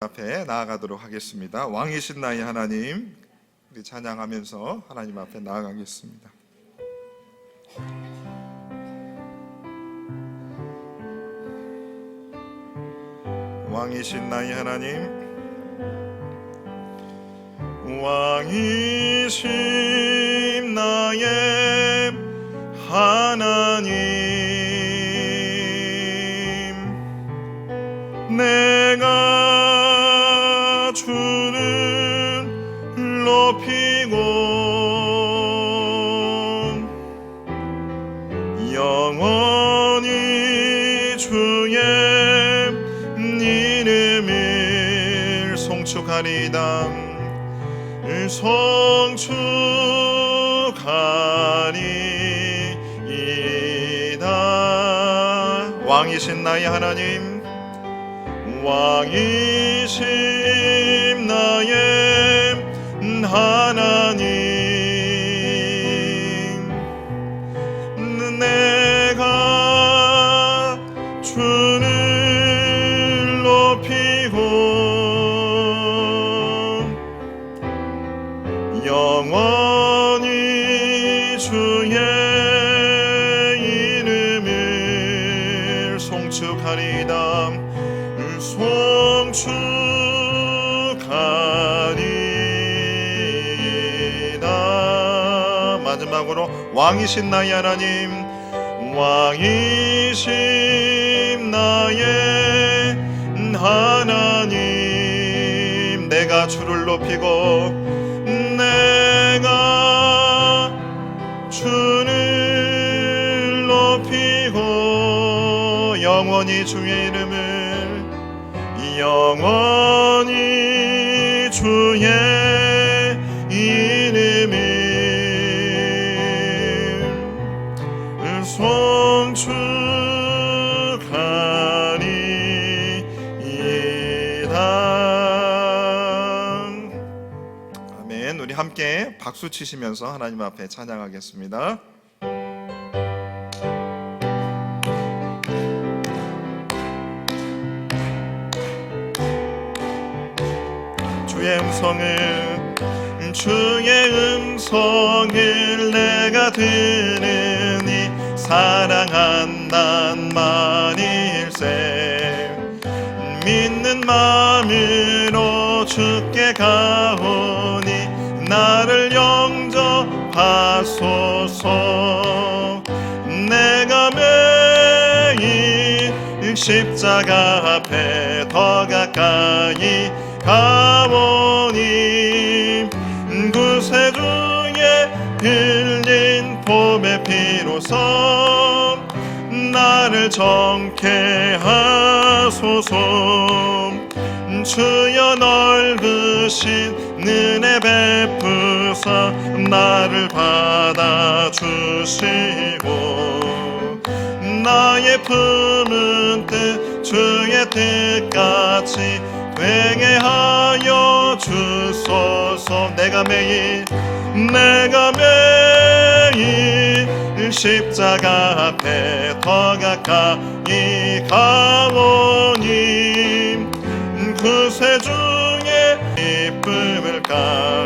앞에 나아가도록 하겠습니다. 왕이신 나의 하나님, 우리 찬양하면서 하나님 앞에 나아가겠습니다. 왕이신 나의 하나님, 왕이신 나의 하나님, 내가 주를 높이고 영원히 주의 이름을 송축하리이다. 왕이신 나의 하나님, 왕이신 나의 하나님, 내가 주를 높이고 영원히 주의 이름을 송축하리이다. 송축하리이다. 마지막으로 왕이신 나의 하나님, 왕이신 나의 하나님, 내가 주를 높이고 내가 주를 높이고 영원히 주의 이름을, 영원히 주의 이름을 송축하리이다. 아멘. 우리 함께 박수 치시면서 하나님 앞에 찬양하겠습니다. 주의 음성을 내가 들으니 사랑한단 말일세. 믿는 마음으로 주께 가오니 나를 영접하소서. 내가 매일 십자가 앞에 더 가까이 가보니 구세주의 흘린 봄의 피로서 나를 정케 하소서. 주여 넓으신 은혜 베푸사 나를 받아주시고 나의 품은 뜻 주의 뜻같이 되게 하여 주소서. 내가 매일 십자가 앞에 더 가까이 가오니 구세주의 기쁨을 까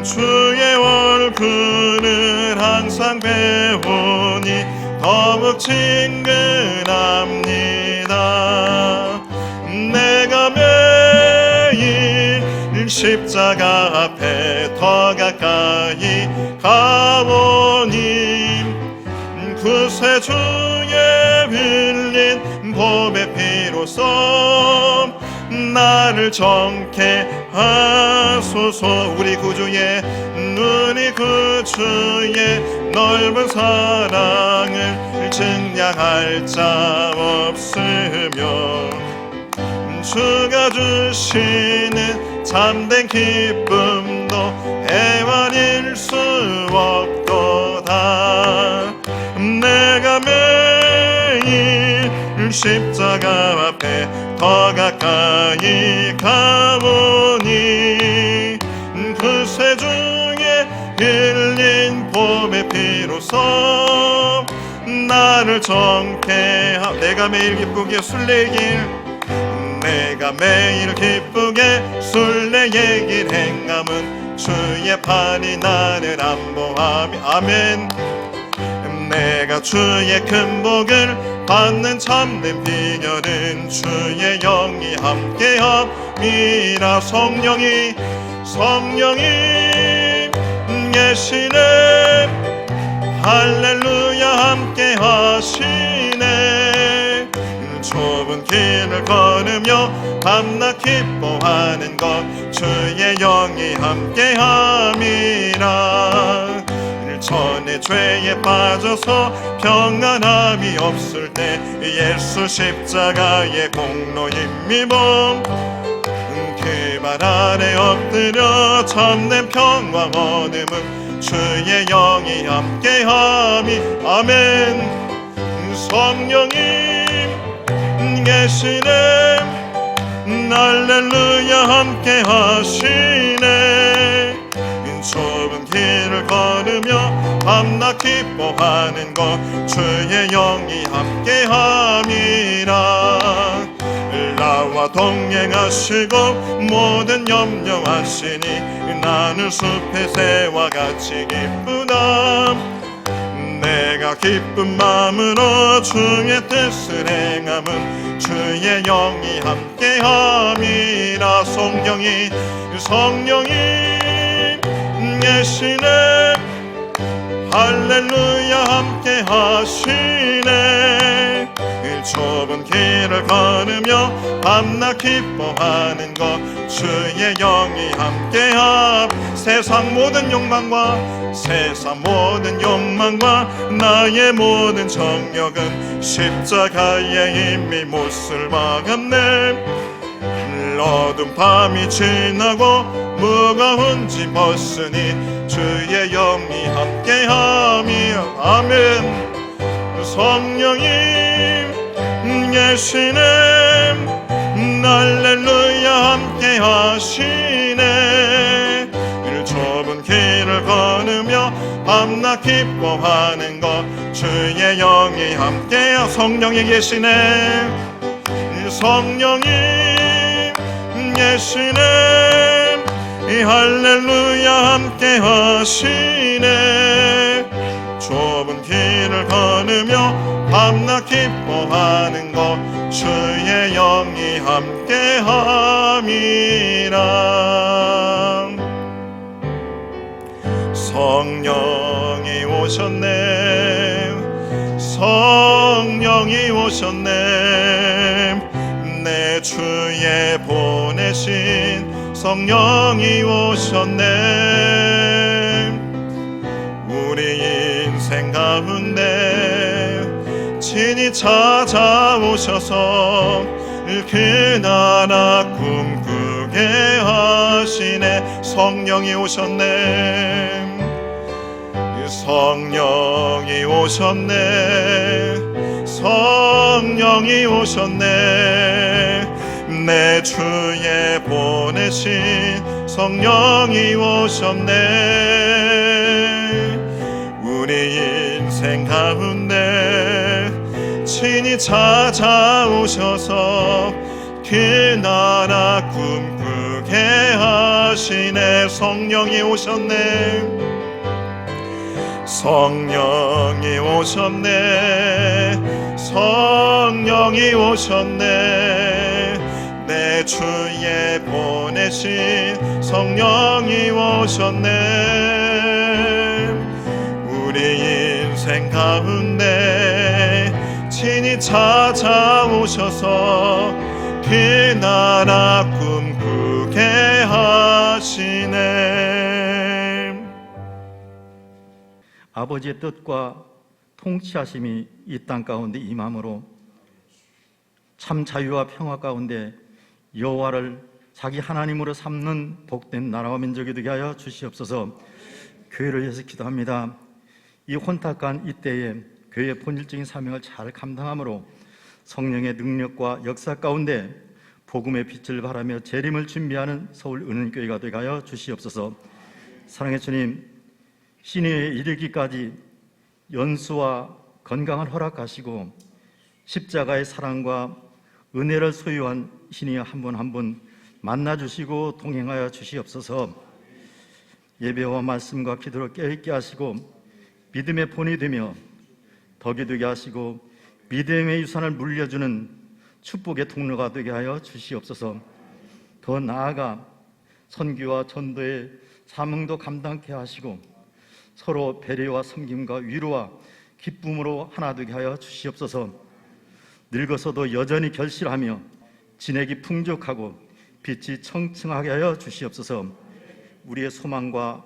주의 얼굴을 항상 배우니 더욱 친근합니다. 내가 매일 십자가 앞에 더 가까이 가오니 구세주의 흘린 봄의 피로서 나를 정케 하소서. 우리 구주의 넓은 사랑을 증량할 자 없으며 주가 주시는 참된 기쁨도 애완일 수 없도다. 내가 매일 십자가 앞에 더 가까이 가보니 구세주의 흘린 봄의 피로서 나를 정케 내가 매일 기쁘게 술래길 내가 매일 기쁘게 순례의 길 행함은 주의 팔이 나를 안보하며 아멘. 내가 주의 큰 복을 받는 참된 비결은 주의 영이 함께함이라. 성령이 계시네. 할렐루야 함께 하시네. 좁은 길을 걸으며 밤낮 기뻐하는 것 주의 영이 함께 함이라. 전에 죄에 빠져서 평안함이 없을 때 예수 십자가의 공로 힘입어 그 발 아래 엎드려 참된 평화 얻음은 주의 영이 함께함이 아멘. 성령님 계시네. 할렐루야 함께 하시네. 좁은 길을 걸으며 밤낮 기뻐하는 것 주의 영이 함께함이라. 나와 동행하시고 모든 염려하시니 나는 숲의 새와 같이 기쁘다. 내가 기쁜 마음으로 주의 뜻을 행함은 주의 영이 함께함이라. 성령이 계시네. 할렐루야 함께 하시네. 좁은 길을 걸으며 밤낮 기뻐하는 것 주의 영이 함께함. 세상 모든 욕망과 나의 모든 정욕은 십자가에 이미 못을 박았네. 어두운 밤이 지나고 무거운 짐 벗으니 주의 영이 함께함이 아멘. 성령이 계시네. 할렐루야 함께 하시네. 좁은 길을 걸으며 밤낮 기뻐하는 것 주의 영이 함께 성령이 계시네. 성령이 계시네. 할렐루야 함께 하시네. 좁은 길을 걸으며 밤낮 기뻐하는 것 주의 영이 함께함이라. 성령이 오셨네. 성령이 오셨네. 내 주에 보내신 성령이 오셨네. 우리 인생 가운데 친히 찾아오셔서 그 나라 꿈꾸게 하시네. 성령이 오셨네. 성령이 오셨네. 성령이 오셨네. 내 주에 보내신 성령이 오셨네. 우리 인생 가운데 친히 찾아오셔서 그 나라 꿈꾸게 하시네. 성령이 오셨네. 성령이 오셨네. 성령이 오셨네. 내 주에 보내신 성령이 오셨네. 우리 인생 가운데 친히 찾아오셔서 그 나라 꿈꾸게 하시네. 아버지의 뜻과 통치하심이 이 땅 가운데 임함으로 참 자유와 평화 가운데 여호와를 자기 하나님으로 삼는 복된 나라와 민족이 되게 하여 주시옵소서. 교회를 위해서 기도합니다. 이 혼탁한 이때에 교회의 본질적인 사명을 잘 감당함으로 성령의 능력과 역사 가운데 복음의 빛을 발하며 재림을 준비하는 서울 은은교회가 되게 하여 주시옵소서. 사랑의 주님, 신의에 이르기까지 연수와 건강을 허락하시고 십자가의 사랑과 은혜를 소유한 신이 한 분 한 분 만나주시고 동행하여 주시옵소서. 예배와 말씀과 기도로 깨있게 하시고 믿음의 본이 되며 덕이 되게 하시고 믿음의 유산을 물려주는 축복의 통로가 되게 하여 주시옵소서. 더 나아가 선교와 전도의 사명도 감당케 하시고 서로 배려와 섬김과 위로와 기쁨으로 하나 되게 하여 주시옵소서. 늙어서도 여전히 결실하며 진액이 풍족하고 빛이 청청하게 하여 주시옵소서. 우리의 소망과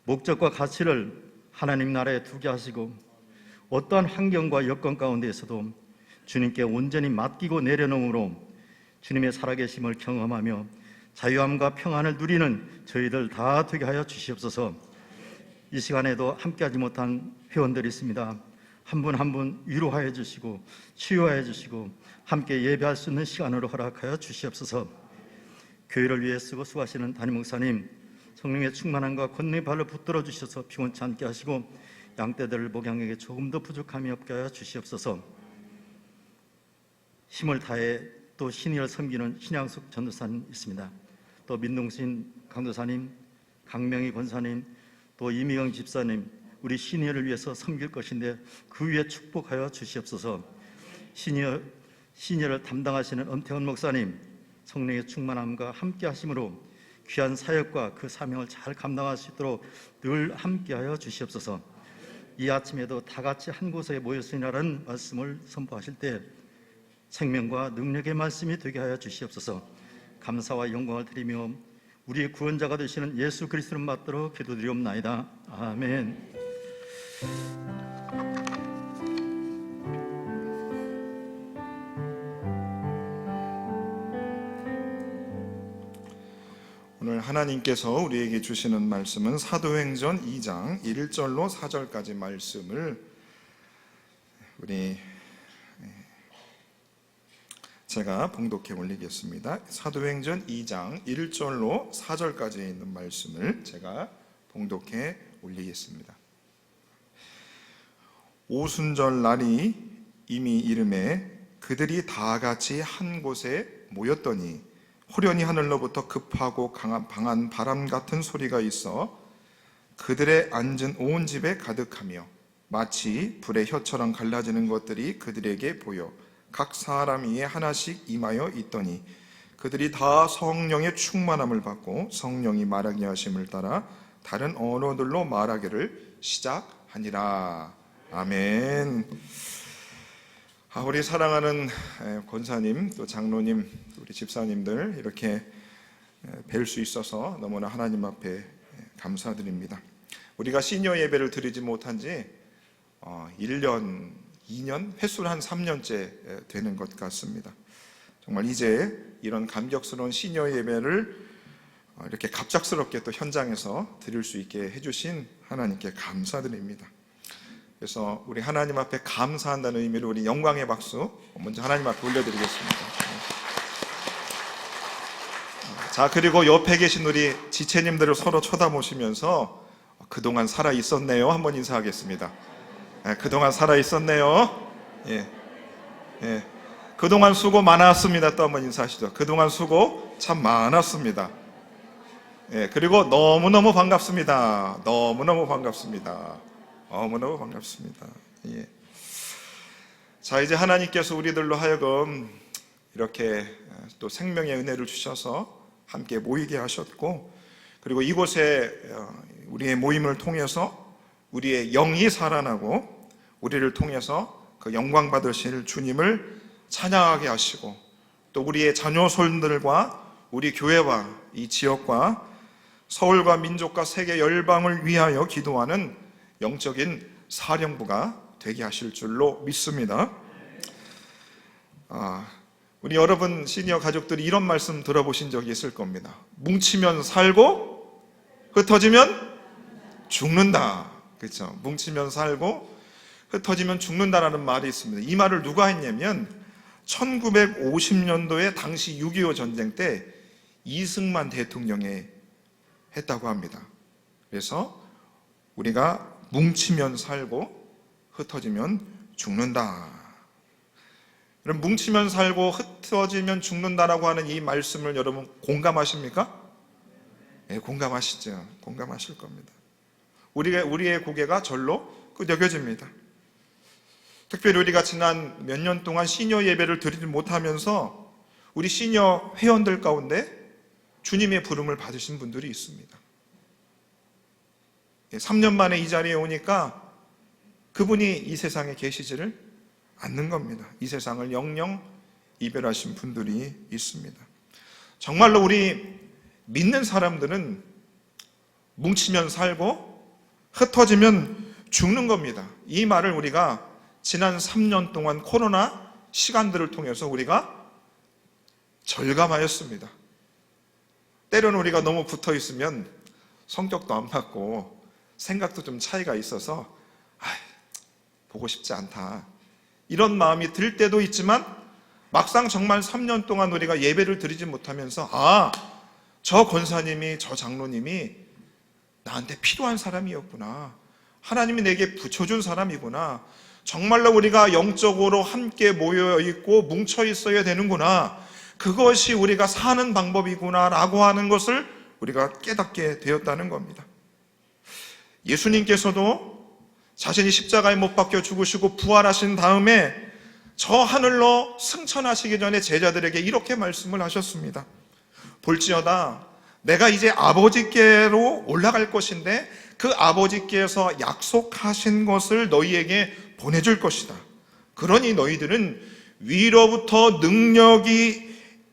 목적과 가치를 하나님 나라에 두게 하시고 어떠한 환경과 여건 가운데에서도 주님께 온전히 맡기고 내려놓음으로 주님의 살아계심을 경험하며 자유함과 평안을 누리는 저희들 다 되게 하여 주시옵소서. 이 시간에도 함께하지 못한 회원들이 있습니다. 한 분 한 분 위로하여 주시고 치유하여 주시고 함께 예배할 수 있는 시간으로 허락하여 주시옵소서. 교회를 위해 쓰고 수고하시는 담임 목사님, 성령의 충만함과 권능의 발로 붙들어 주셔서 피곤치 않게 하시고 양떼들을 목양에게 조금 더 부족함이 없게 하여 주시옵소서. 힘을 다해 또 신의를 섬기는 신양숙 전도사님 있습니다. 또 민동신 강도사님, 강명희 권사님, 또 이미영 집사님, 우리 신의를 위해서 섬길 것인데 그 위에 축복하여 주시옵소서. 신의를 담당하시는 엄태원 목사님, 성령의 충만함과 함께 하심으로 귀한 사역과 그 사명을 잘 감당할 수 있도록 늘 함께하여 주시옵소서. 이 아침에도 다 같이 한 곳에 모였으니라는 말씀을 선포하실 때 생명과 능력의 말씀이 되게 하여 주시옵소서. 감사와 영광을 드리며 우리의 구원자가 되시는 예수 그리스도를 받들어 기도드리옵나이다. 아멘. 오늘 하나님께서 우리에게 주시는 말씀은 사도행전 2장 1절로 4절까지 말씀을 제가 봉독해 올리겠습니다. 사도행전 2장 1절로 4절까지 있는 말씀을 제가 봉독해 올리겠습니다. 오순절 날이 이미 이름에 그들이 다 같이 한 곳에 모였더니 호련히 하늘로부터 급하고 강한 바람 같은 소리가 있어 그들의 앉은 온 집에 가득하며 마치 불의 혀처럼 갈라지는 것들이 그들에게 보여 각 사람 위에 하나씩 임하여 있더니 그들이 다 성령의 충만함을 받고 성령이 말하게 하심을 따라 다른 언어들로 말하기를 시작하니라. 아멘. 우리 사랑하는 권사님, 또 장로님, 우리 집사님들 이렇게 뵐 수 있어서 너무나 하나님 앞에 감사드립니다. 우리가 시니어 예배를 드리지 못한 지 1년, 2년, 횟수로 한 3년째 되는 것 같습니다. 정말 이제 이런 감격스러운 시니어 예배를 이렇게 갑작스럽게 또 현장에서 드릴 수 있게 해주신 하나님께 감사드립니다. 그래서 우리 하나님 앞에 감사한다는 의미로 우리 영광의 박수 먼저 하나님 앞에 올려드리겠습니다. 자, 그리고 옆에 계신 우리 지체님들을 서로 쳐다보시면서 그동안 살아 있었네요 한번 인사하겠습니다. 그동안 살아 있었네요. 예. 그동안 수고 많았습니다. 또 한번 인사하시죠. 그동안 수고 참 많았습니다. 그리고 너무너무 반갑습니다. 너무너무 반갑습니다. 너무너무 반갑습니다. 예. 자, 이제 하나님께서 우리들로 하여금 이렇게 또 생명의 은혜를 주셔서 함께 모이게 하셨고, 그리고 이곳에 우리의 모임을 통해서 우리의 영이 살아나고 우리를 통해서 그 영광 받으실 주님을 찬양하게 하시고, 또 우리의 자녀손들과 우리 교회와 이 지역과 서울과 민족과 세계 열방을 위하여 기도하는 영적인 사령부가 되게 하실 줄로 믿습니다. 우리 여러분 시니어 가족들이 이런 말씀 들어보신 적이 있을 겁니다. 뭉치면 살고 흩어지면 죽는다. 그렇죠? 뭉치면 살고 흩어지면 죽는다라는 말이 있습니다. 이 말을 누가 했냐면 1950년도에 당시 6.25 전쟁 때 이승만 대통령이 했다고 합니다. 그래서 우리가 뭉치면 살고 흩어지면 죽는다. 여러분, 뭉치면 살고 흩어지면 죽는다라고 하는 이 말씀을 여러분 공감하십니까? 네, 공감하시죠. 공감하실 겁니다. 우리의 고개가 절로 끄덕여집니다. 특별히 우리가 지난 몇 년 동안 시니어 예배를 드리지 못하면서 우리 시니어 회원들 가운데 주님의 부름을 받으신 분들이 있습니다. 3년 만에 이 자리에 오니까 그분이 이 세상에 계시지를 않는 겁니다. 이 세상을 영영 이별하신 분들이 있습니다. 정말로 우리 믿는 사람들은 뭉치면 살고 흩어지면 죽는 겁니다. 이 말을 우리가 지난 3년 동안 코로나 시간들을 통해서 우리가 절감하였습니다. 때로는 우리가 너무 붙어 있으면 성격도 안 맞고 생각도 좀 차이가 있어서 보고 싶지 않다, 이런 마음이 들 때도 있지만, 막상 정말 3년 동안 우리가 예배를 드리지 못하면서 저 권사님이, 저 장로님이 나한테 필요한 사람이었구나, 하나님이 내게 붙여준 사람이구나, 정말로 우리가 영적으로 함께 모여있고 뭉쳐 있어야 되는구나, 그것이 우리가 사는 방법이구나 라고 하는 것을 우리가 깨닫게 되었다는 겁니다. 예수님께서도 자신이 십자가에 못 박혀 죽으시고 부활하신 다음에 저 하늘로 승천하시기 전에 제자들에게 이렇게 말씀을 하셨습니다. 볼지어다 내가 이제 아버지께로 올라갈 것인데 그 아버지께서 약속하신 것을 너희에게 보내줄 것이다. 그러니 너희들은 위로부터 능력이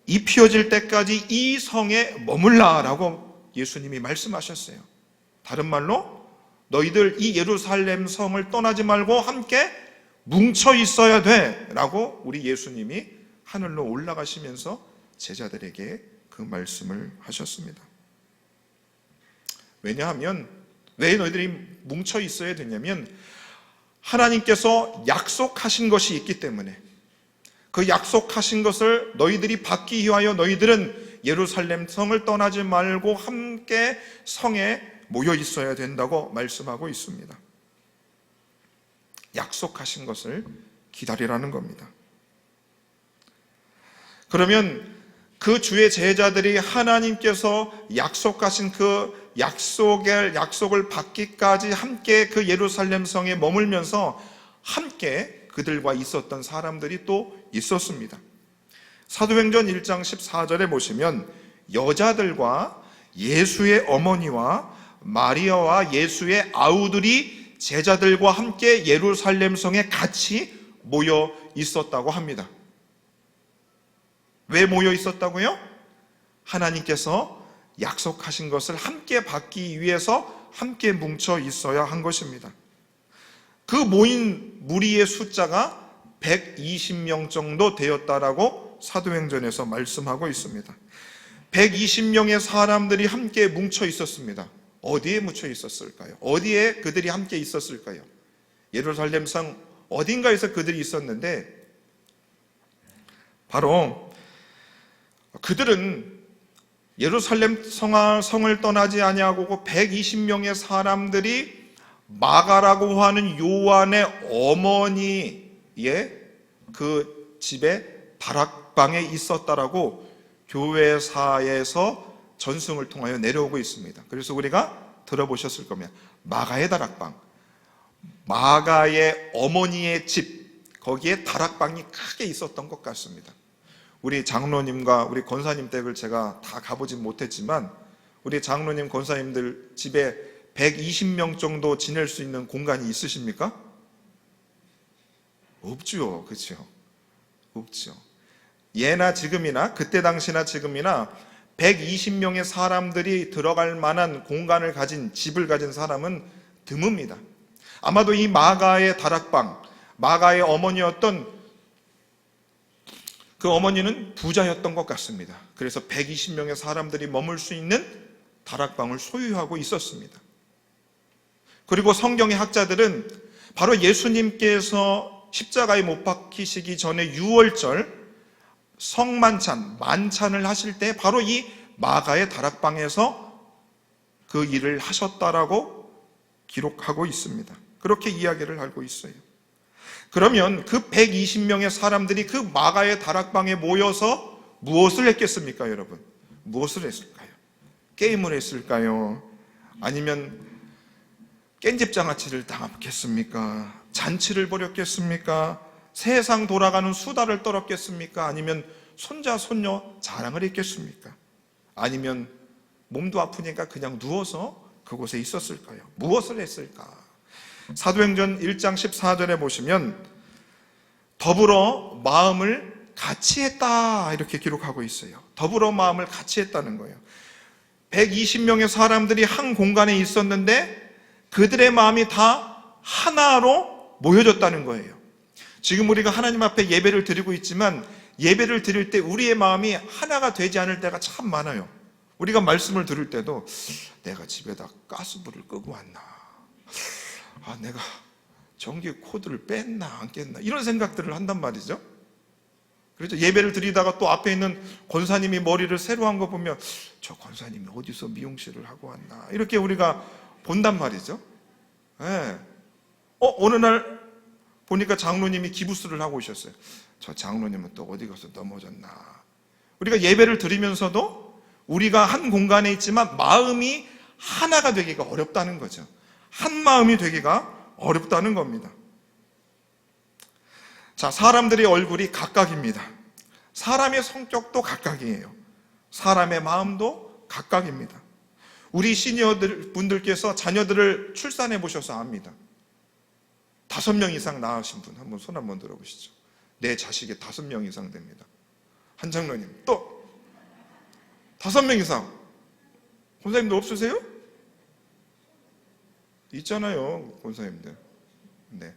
입혀질 때까지 이 성에 머물라 라고 예수님이 말씀하셨어요. 다른 말로 너희들 이 예루살렘 성을 떠나지 말고 함께 뭉쳐 있어야 돼 라고 우리 예수님이 하늘로 올라가시면서 제자들에게 그 말씀을 하셨습니다. 왜냐하면 왜 너희들이 뭉쳐 있어야 되냐면 하나님께서 약속하신 것이 있기 때문에, 그 약속하신 것을 너희들이 받기 위하여 너희들은 예루살렘 성을 떠나지 말고 함께 성에 모여 있어야 된다고 말씀하고 있습니다. 약속하신 것을 기다리라는 겁니다. 그러면 그 주의 제자들이 하나님께서 약속하신 그 약속을 받기까지 함께 그 예루살렘 성에 머물면서 함께 그들과 있었던 사람들이 또 있었습니다. 사도행전 1장 14절에 보시면 여자들과 예수의 어머니와 마리아와 예수의 아우들이 제자들과 함께 예루살렘 성에 같이 모여 있었다고 합니다. 왜 모여 있었다고요? 하나님께서 약속하신 것을 함께 받기 위해서 함께 뭉쳐 있어야 한 것입니다. 그 모인 무리의 숫자가 120명 정도 되었다라고 사도행전에서 말씀하고 있습니다. 120명의 사람들이 함께 뭉쳐 있었습니다. 어디에 뭉쳐 있었을까요? 어디에 그들이 함께 있었을까요? 예루살렘 성 어딘가에서 그들이 있었는데, 바로 그들은 예루살렘 성을 떠나지 아니하고 120명의 사람들이 마가라고 하는 요한의 어머니의 그 집에 다락방에 있었다라고 교회사에서 전승을 통하여 내려오고 있습니다. 그래서 우리가 들어보셨을 겁니다. 마가의 다락방, 마가의 어머니의 집, 거기에 다락방이 크게 있었던 것 같습니다. 우리 장로님과 우리 권사님 댁을 제가 다 가보진 못했지만 우리 장로님, 권사님들 집에 120명 정도 지낼 수 있는 공간이 있으십니까? 없죠. 그렇죠? 없죠. 예나 지금이나, 그때 당시나 지금이나 120명의 사람들이 들어갈 만한 공간을 가진, 집을 가진 사람은 드뭅니다. 아마도 이 마가의 다락방, 마가의 어머니였던 그 어머니는 부자였던 것 같습니다. 그래서 120명의 사람들이 머물 수 있는 다락방을 소유하고 있었습니다. 그리고 성경의 학자들은 바로 예수님께서 십자가에 못 박히시기 전에 유월절 성만찬, 만찬을 하실 때 바로 이 마가의 다락방에서 그 일을 하셨다라고 기록하고 있습니다. 그렇게 이야기를 하고 있어요. 그러면 그 120명의 사람들이 그 마가의 다락방에 모여서 무엇을 했겠습니까, 여러분? 무엇을 했을까요? 게임을 했을까요? 아니면 깻집장아찌를 당했겠습니까? 잔치를 벌였겠습니까? 세상 돌아가는 수다를 떨었겠습니까? 아니면 손자, 손녀 자랑을 했겠습니까? 아니면 몸도 아프니까 그냥 누워서 그곳에 있었을까요? 무엇을 했을까? 사도행전 1장 14절에 보시면 더불어 마음을 같이 했다 이렇게 기록하고 있어요. 더불어 마음을 같이 했다는 거예요. 120명의 사람들이 한 공간에 있었는데 그들의 마음이 다 하나로 모여졌다는 거예요. 지금 우리가 하나님 앞에 예배를 드리고 있지만 예배를 드릴 때 우리의 마음이 하나가 되지 않을 때가 참 많아요. 우리가 말씀을 들을 때도 내가 집에다 가스불을 끄고 왔나, 내가 전기 코드를 뺐나 안 깼나 이런 생각들을 한단 말이죠. 그래서 예배를 드리다가 또 앞에 있는 권사님이 머리를 새로 한 거 보면 저 권사님이 어디서 미용실을 하고 왔나 이렇게 우리가 본단 말이죠. 네. 어느 날 보니까 장로님이 기부스를 하고 오셨어요. 저 장로님은 또 어디 가서 넘어졌나. 우리가 예배를 드리면서도 우리가 한 공간에 있지만 마음이 하나가 되기가 어렵다는 거죠. 한 마음이 되기가 어렵다는 겁니다. 자, 사람들의 얼굴이 각각입니다. 사람의 성격도 각각이에요. 사람의 마음도 각각입니다. 우리 시니어들 분들께서 자녀들을 출산해 보셔서 압니다. 5명 이상 낳으신 분 한번 손 한번 들어보시죠. 내 자식이 5명 이상 됩니다. 한 장로님 또 5명 이상. 권사님들 없으세요? 있잖아요, 권사님들. 네.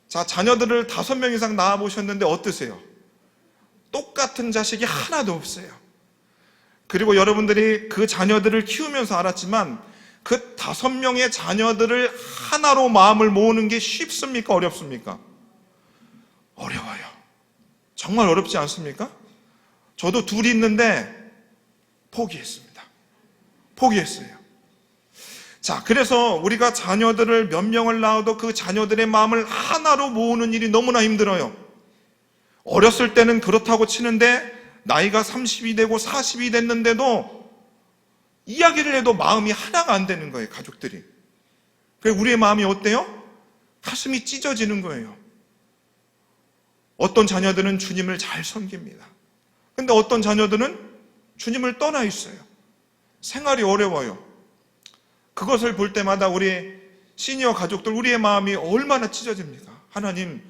자, 자녀들을 5명 이상 낳아 보셨는데 어떠세요? 똑같은 자식이 하나도 없어요. 그리고 여러분들이 그 자녀들을 키우면서 알았지만 그 5명의 자녀들을 하나로 마음을 모으는 게 쉽습니까? 어렵습니까? 어려워요. 정말 어렵지 않습니까? 저도 둘이 있는데 포기했습니다. 포기했어요. 자, 그래서 우리가 자녀들을 몇 명을 낳아도 그 자녀들의 마음을 하나로 모으는 일이 너무나 힘들어요. 어렸을 때는 그렇다고 치는데 나이가 30이 되고 40이 됐는데도 이야기를 해도 마음이 하나가 안 되는 거예요, 가족들이. 그래서 우리의 마음이 어때요? 가슴이 찢어지는 거예요. 어떤 자녀들은 주님을 잘 섬깁니다. 근데 어떤 자녀들은 주님을 떠나 있어요. 생활이 어려워요. 그것을 볼 때마다 우리 시니어 가족들, 우리의 마음이 얼마나 찢어집니까? 하나님,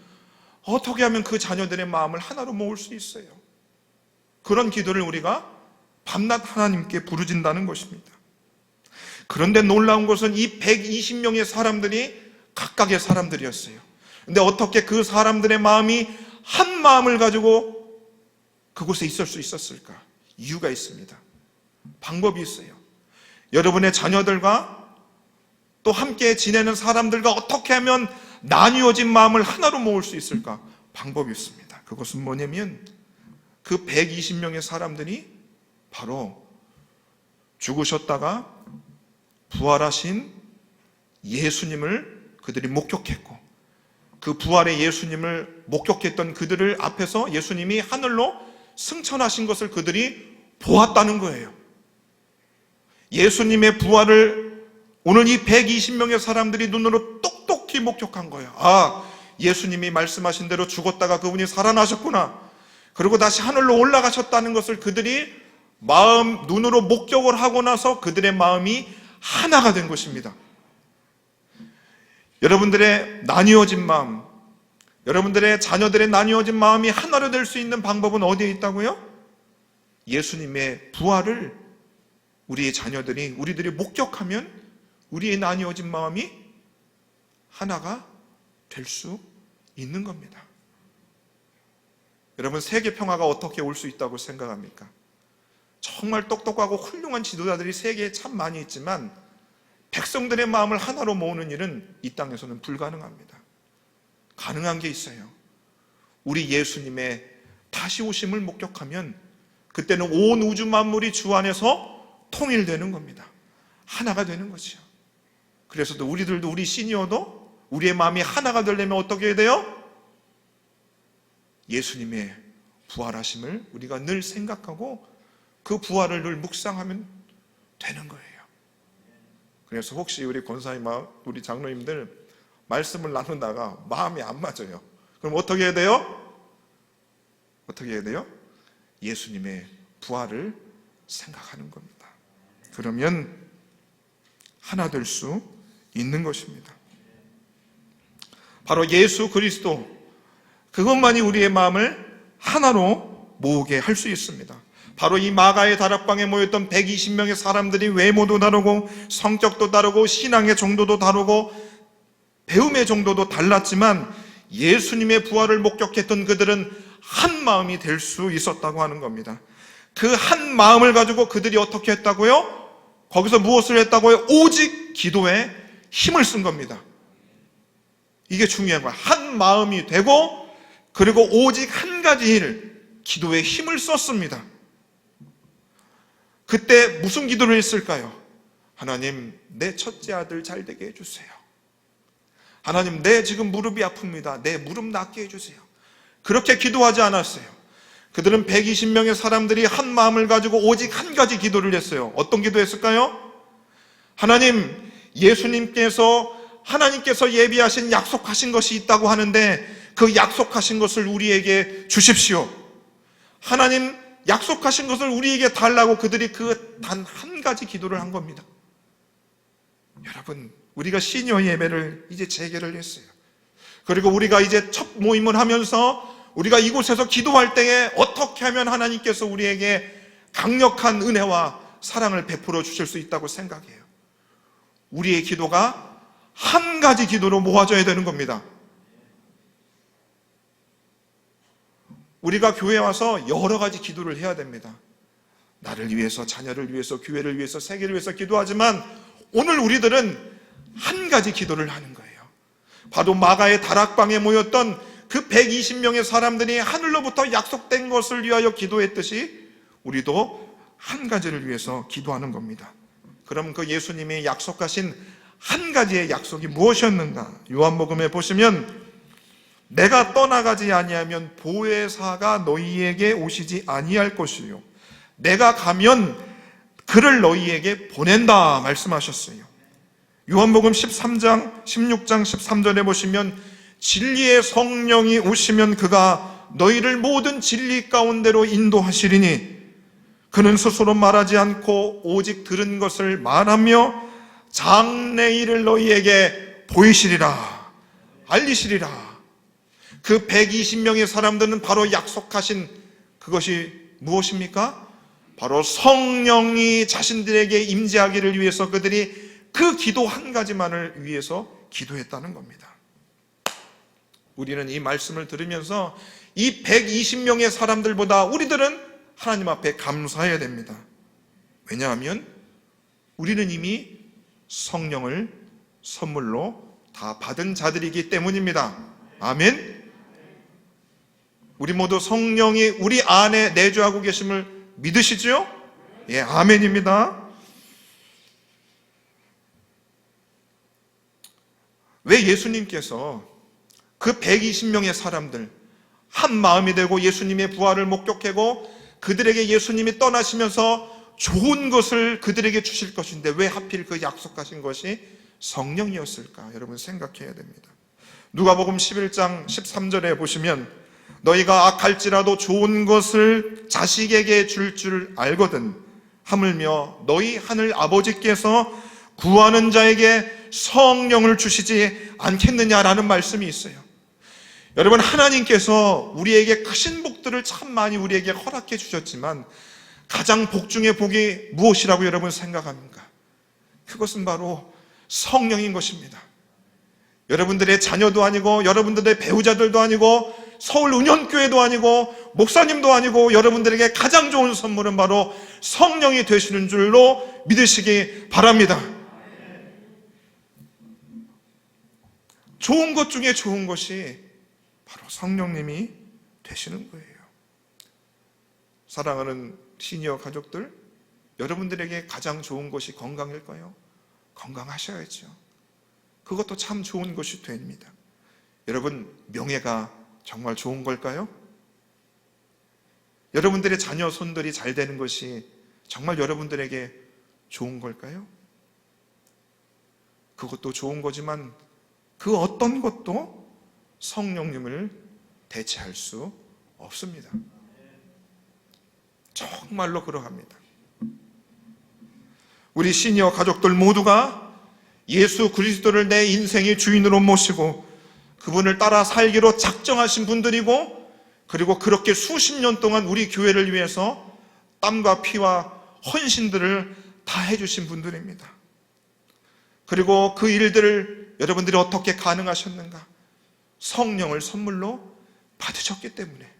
어떻게 하면 그 자녀들의 마음을 하나로 모을 수 있어요? 그런 기도를 우리가 밤낮 하나님께 부르진다는 것입니다. 그런데 놀라운 것은 이 120명의 사람들이 각각의 사람들이었어요. 근데 어떻게 그 사람들의 마음이 한 마음을 가지고 그곳에 있을 수 있었을까? 이유가 있습니다. 방법이 있어요. 여러분의 자녀들과 또 함께 지내는 사람들과 어떻게 하면 나뉘어진 마음을 하나로 모을 수 있을까? 방법이 있습니다. 그것은 뭐냐면 그 120명의 사람들이 바로 죽으셨다가 부활하신 예수님을 그들이 목격했고 그 부활의 예수님을 목격했던 그들을 앞에서 예수님이 하늘로 승천하신 것을 그들이 보았다는 거예요. 예수님의 부활을 오늘 이 120명의 사람들이 눈으로 똑똑히 목격한 거예요. 아, 예수님이 말씀하신 대로 죽었다가 그분이 살아나셨구나. 그리고 다시 하늘로 올라가셨다는 것을 그들이 눈으로 목격을 하고 나서 그들의 마음이 하나가 된 것입니다. 여러분들의 나뉘어진 마음, 여러분들의 자녀들의 나뉘어진 마음이 하나로 될 수 있는 방법은 어디에 있다고요? 예수님의 부활을 우리의 자녀들이, 우리들이 목격하면 우리의 나뉘어진 마음이 하나가 될 수 있는 겁니다. 여러분, 세계 평화가 어떻게 올 수 있다고 생각합니까? 정말 똑똑하고 훌륭한 지도자들이 세계에 참 많이 있지만 백성들의 마음을 하나로 모으는 일은 이 땅에서는 불가능합니다. 가능한 게 있어요. 우리 예수님의 다시 오심을 목격하면 그때는 온 우주 만물이 주 안에서 통일되는 겁니다. 하나가 되는 거죠. 그래서도 우리들도, 우리 시니어도 우리의 마음이 하나가 되려면 어떻게 해야 돼요? 예수님의 부활하심을 우리가 늘 생각하고 그 부활을 늘 묵상하면 되는 거예요. 그래서 혹시 우리 권사님, 우리 장로님들 말씀을 나누다가 마음이 안 맞아요. 그럼 어떻게 해야 돼요? 어떻게 해야 돼요? 예수님의 부활을 생각하는 겁니다. 그러면 하나 될 수 있는 것입니다. 바로 예수 그리스도, 그것만이 우리의 마음을 하나로 모으게 할 수 있습니다. 바로 이 마가의 다락방에 모였던 120명의 사람들이 외모도 다르고 성격도 다르고 신앙의 정도도 다르고 배움의 정도도 달랐지만 예수님의 부활을 목격했던 그들은 한 마음이 될 수 있었다고 하는 겁니다. 그 한 마음을 가지고 그들이 어떻게 했다고요? 거기서 무엇을 했다고요? 오직 기도에 힘을 쓴 겁니다. 이게 중요한 거야. 한 마음이 되고 그리고 오직 한 가지 일, 기도에 힘을 썼습니다. 그때 무슨 기도를 했을까요? 하나님, 내 첫째 아들 잘 되게 해주세요. 하나님, 내 지금 무릎이 아픕니다. 내 무릎 낫게 해주세요. 그렇게 기도하지 않았어요. 그들은 120명의 사람들이 한 마음을 가지고 오직 한 가지 기도를 했어요. 어떤 기도했을까요? 하나님, 하나님께서 예비하신 약속하신 것이 있다고 하는데 그 약속하신 것을 우리에게 주십시오. 하나님, 약속하신 것을 우리에게 달라고 그들이 그 단 한 가지 기도를 한 겁니다. 여러분, 우리가 시니어 예배를 이제 재개를 했어요. 그리고 우리가 이제 첫 모임을 하면서 우리가 이곳에서 기도할 때에 어떻게 하면 하나님께서 우리에게 강력한 은혜와 사랑을 베풀어 주실 수 있다고 생각해요. 우리의 기도가 한 가지 기도로 모아져야 되는 겁니다. 우리가 교회에 와서 여러 가지 기도를 해야 됩니다. 나를 위해서, 자녀를 위해서, 교회를 위해서, 세계를 위해서 기도하지만 오늘 우리들은 한 가지 기도를 하는 거예요. 바로 마가의 다락방에 모였던 그 120명의 사람들이 하늘로부터 약속된 것을 위하여 기도했듯이 우리도 한 가지를 위해서 기도하는 겁니다. 그럼 그 예수님이 약속하신 한 가지의 약속이 무엇이었는가? 요한복음에 보시면 내가 떠나가지 아니하면 보혜사가 너희에게 오시지 아니할 것이요 내가 가면 그를 너희에게 보낸다 말씀하셨어요. 요한복음 13장 16장 13절에 보시면 진리의 성령이 오시면 그가 너희를 모든 진리 가운데로 인도하시리니 그는 스스로 말하지 않고 오직 들은 것을 말하며 장래일을 너희에게 보이시리라, 알리시리라. 그 120명의 사람들은 바로 약속하신 그것이 무엇입니까? 바로 성령이 자신들에게 임재하기를 위해서 그들이 그 기도 한 가지만을 위해서 기도했다는 겁니다. 우리는 이 말씀을 들으면서 이 120명의 사람들보다 우리들은 하나님 앞에 감사해야 됩니다. 왜냐하면 우리는 이미 성령을 선물로 다 받은 자들이기 때문입니다. 아멘. 우리 모두 성령이 우리 안에 내주하고 계심을 믿으시죠? 예, 아멘입니다. 왜 예수님께서 그 120명의 사람들 한 마음이 되고 예수님의 부활을 목격하고 그들에게 예수님이 떠나시면서 좋은 것을 그들에게 주실 것인데 왜 하필 그 약속하신 것이 성령이었을까? 여러분 생각해야 됩니다. 누가복음 11장 13절에 보시면 너희가 악할지라도 좋은 것을 자식에게 줄 알거든 하물며 너희 하늘 아버지께서 구하는 자에게 성령을 주시지 않겠느냐라는 말씀이 있어요. 여러분, 하나님께서 우리에게 크신 복들을 참 많이 우리에게 허락해 주셨지만 가장 복 중의 복이 무엇이라고 여러분 생각합니까? 그것은 바로 성령인 것입니다. 여러분들의 자녀도 아니고 여러분들의 배우자들도 아니고 서울 은현교회도 아니고 목사님도 아니고 여러분들에게 가장 좋은 선물은 바로 성령이 되시는 줄로 믿으시기 바랍니다. 좋은 것 중에 좋은 것이 바로 성령님이 되시는 거예요. 사랑하는 시니어 가족들, 여러분들에게 가장 좋은 것이 건강일까요? 건강하셔야죠. 그것도 참 좋은 것이 됩니다. 여러분, 명예가 정말 좋은 걸까요? 여러분들의 자녀 손들이 잘 되는 것이 정말 여러분들에게 좋은 걸까요? 그것도 좋은 거지만 그 어떤 것도 성령님을 대체할 수 없습니다. 정말로 그러합니다. 우리 시니어 가족들 모두가 예수 그리스도를 내 인생의 주인으로 모시고 그분을 따라 살기로 작정하신 분들이고, 그리고 그렇게 수십 년 동안 우리 교회를 위해서 땀과 피와 헌신들을 다 해주신 분들입니다. 그리고 그 일들을 여러분들이 어떻게 가능하셨는가? 성령을 선물로 받으셨기 때문에,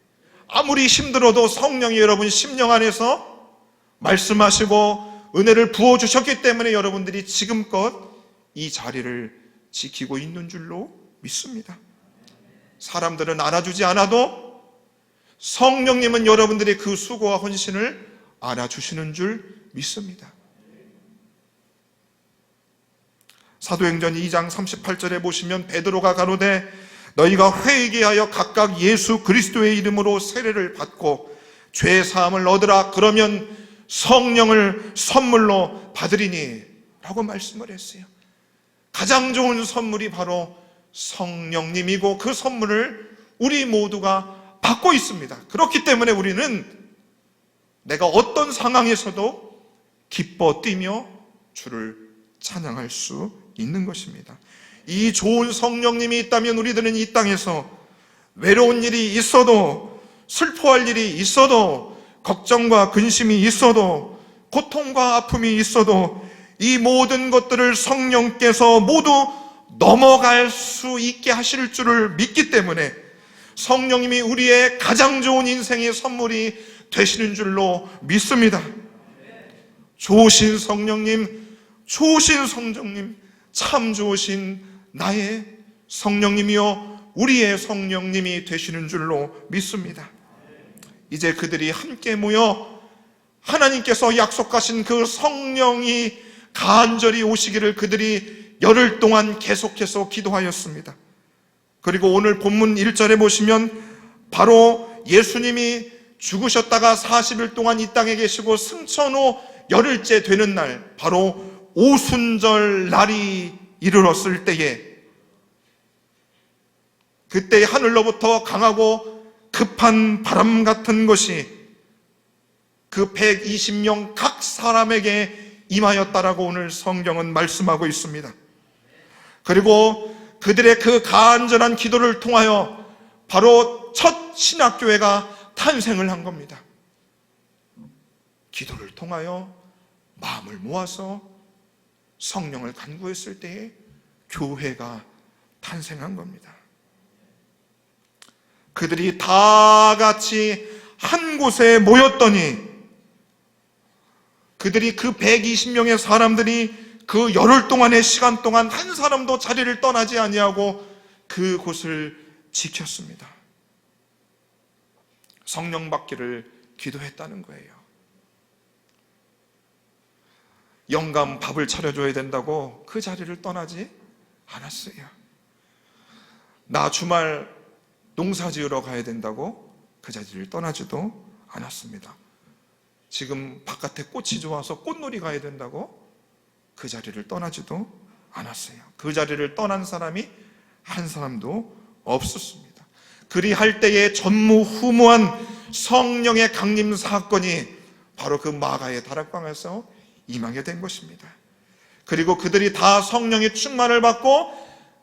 아무리 힘들어도 성령이 여러분 심령 안에서 말씀하시고 은혜를 부어주셨기 때문에 여러분들이 지금껏 이 자리를 지키고 있는 줄로 믿습니다. 사람들은 알아주지 않아도 성령님은 여러분들의 그 수고와 헌신을 알아주시는 줄 믿습니다. 사도행전 2장 38절에 보시면 베드로가 가로되 너희가 회개하여 각각 예수 그리스도의 이름으로 세례를 받고 죄 사함을 얻으라. 그러면 성령을 선물로 받으리니 라고 말씀을 했어요. 가장 좋은 선물이 바로 성령님이고 그 선물을 우리 모두가 받고 있습니다. 그렇기 때문에 우리는 내가 어떤 상황에서도 기뻐 뛰며 주를 찬양할 수 있는 것입니다. 이 좋은 성령님이 있다면 우리들은 이 땅에서 외로운 일이 있어도, 슬퍼할 일이 있어도, 걱정과 근심이 있어도, 고통과 아픔이 있어도 이 모든 것들을 성령께서 모두 넘어갈 수 있게 하실 줄을 믿기 때문에 성령님이 우리의 가장 좋은 인생의 선물이 되시는 줄로 믿습니다. 좋으신 성령님, 좋으신 성령님, 참 좋으신 나의 성령님이요 우리의 성령님이 되시는 줄로 믿습니다. 이제 그들이 함께 모여 하나님께서 약속하신 그 성령이 간절히 오시기를 그들이 열흘 동안 계속해서 기도하였습니다. 그리고 오늘 본문 1절에 보시면 바로 예수님이 죽으셨다가 40일 동안 이 땅에 계시고 승천 후 열흘째 되는 날, 바로 오순절 날이 이르렀을 때에, 그때 하늘로부터 강하고 급한 바람 같은 것이 그 120명 각 사람에게 임하였다라고 오늘 성경은 말씀하고 있습니다. 그리고 그들의 그 간절한 기도를 통하여 바로 첫 신학교회가 탄생을 한 겁니다. 기도를 통하여 마음을 모아서 성령을 간구했을 때에 교회가 탄생한 겁니다. 그들이 다 같이 한 곳에 모였더니 그들이 그 120명의 사람들이 그 열흘 동안의 시간 동안 한 사람도 자리를 떠나지 아니하고 그곳을 지켰습니다. 성령 받기를 기도했다는 거예요. 영감 밥을 차려줘야 된다고 그 자리를 떠나지 않았어요. 나 주말 농사 지으러 가야 된다고 그 자리를 떠나지도 않았습니다. 지금 바깥에 꽃이 좋아서 꽃놀이 가야 된다고 그 자리를 떠나지도 않았어요. 그 자리를 떠난 사람이 한 사람도 없었습니다. 그리할 때에 전무후무한 성령의 강림 사건이 바로 그 마가의 다락방에서 임하게 된 것입니다. 그리고 그들이 다 성령의 충만을 받고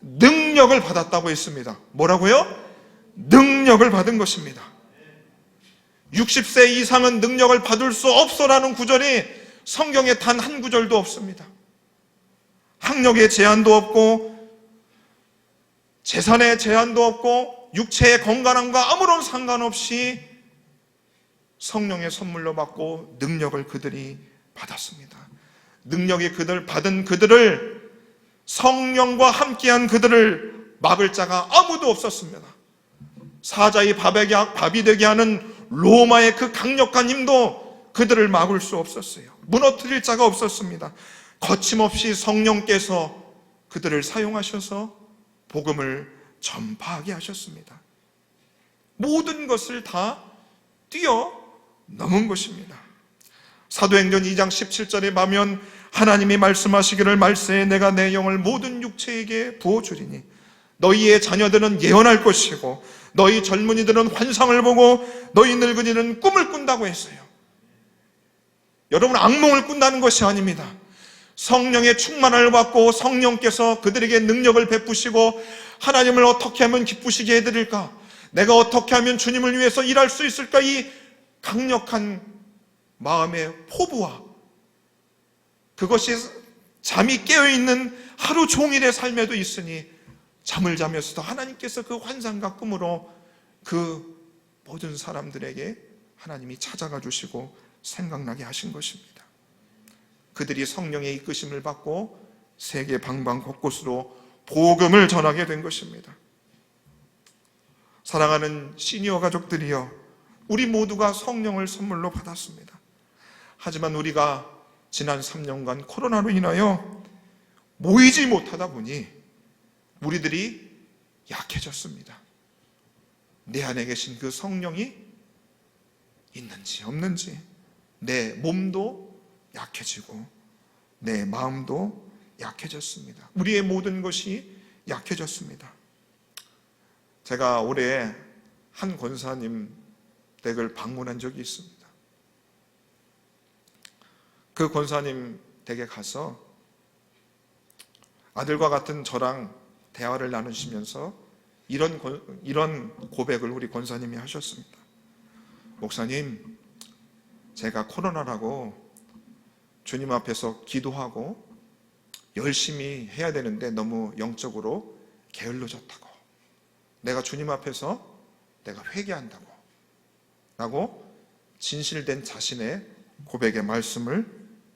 능력을 받았다고 했습니다. 뭐라고요? 능력을 받은 것입니다. 60세 이상은 능력을 받을 수 없어라는 구절이 성경에 단 한 구절도 없습니다. 학력의 제한도 없고 재산의 제한도 없고 육체의 건강함과 아무런 상관없이 성령의 선물로 받고 능력을 그들이 받았습니다. 능력이 그들 받은 그들을, 성령과 함께한 그들을 막을 자가 아무도 없었습니다. 사자의 밥이 되게 하는 로마의 그 강력한 힘도 그들을 막을 수 없었어요. 무너뜨릴 자가 없었습니다. 거침없이 성령께서 그들을 사용하셔서 복음을 전파하게 하셨습니다. 모든 것을 다 넘은 것입니다. 사도행전 2장 17절에 보면 하나님이 말씀하시기를 말세에 내가 내 영을 모든 육체에게 부어주리니 너희의 자녀들은 예언할 것이고 너희 젊은이들은 환상을 보고 너희 늙은이는 꿈을 꾼다고 했어요. 여러분, 악몽을 꾼다는 것이 아닙니다. 성령의 충만을 받고 성령께서 그들에게 능력을 베푸시고 하나님을 어떻게 하면 기쁘시게 해드릴까, 내가 어떻게 하면 주님을 위해서 일할 수 있을까, 이 강력한 마음의 포부와 그것이 잠이 깨어있는 하루 종일의 삶에도 있으니 잠을 자면서도 하나님께서 그 환상과 꿈으로 그 모든 사람들에게 하나님이 찾아가 주시고 생각나게 하신 것입니다. 그들이 성령의 이끄심을 받고 세계 방방 곳곳으로 복음을 전하게 된 것입니다. 사랑하는 시니어 가족들이여, 우리 모두가 성령을 선물로 받았습니다. 하지만 우리가 지난 3년간 코로나로 인하여 모이지 못하다 보니 우리들이 약해졌습니다. 내 안에 계신 그 성령이 있는지 없는지, 내 몸도 약해지고 내 마음도 약해졌습니다. 우리의 모든 것이 약해졌습니다. 제가 올해 한 권사님 댁을 방문한 적이 있습니다. 그 권사님 댁에 가서 아들과 같은 저랑 대화를 나누시면서 이런 고백을 우리 권사님이 하셨습니다. 목사님, 제가 코로나라고 주님 앞에서 기도하고 열심히 해야 되는데 너무 영적으로 게을러졌다고, 내가 주님 앞에서 내가 회개한다고 라고 진실된 자신의 고백의 말씀을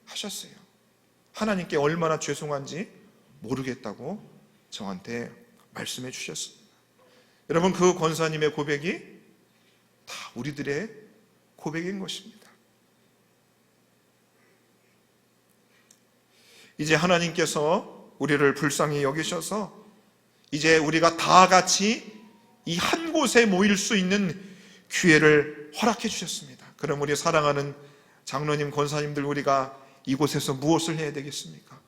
하셨어요. 하나님께 얼마나 죄송한지 모르겠다고 저한테 말씀해 주셨습니다. 여러분, 그 권사님의 고백이 다 우리들의 고백인 것입니다. 이제 하나님께서 우리를 불쌍히 여기셔서 이제 우리가 다 같이 이 한 곳에 모일 수 있는 기회를 허락해 주셨습니다. 그럼 우리 사랑하는 장로님, 권사님들, 우리가 이곳에서 무엇을 해야 되겠습니까?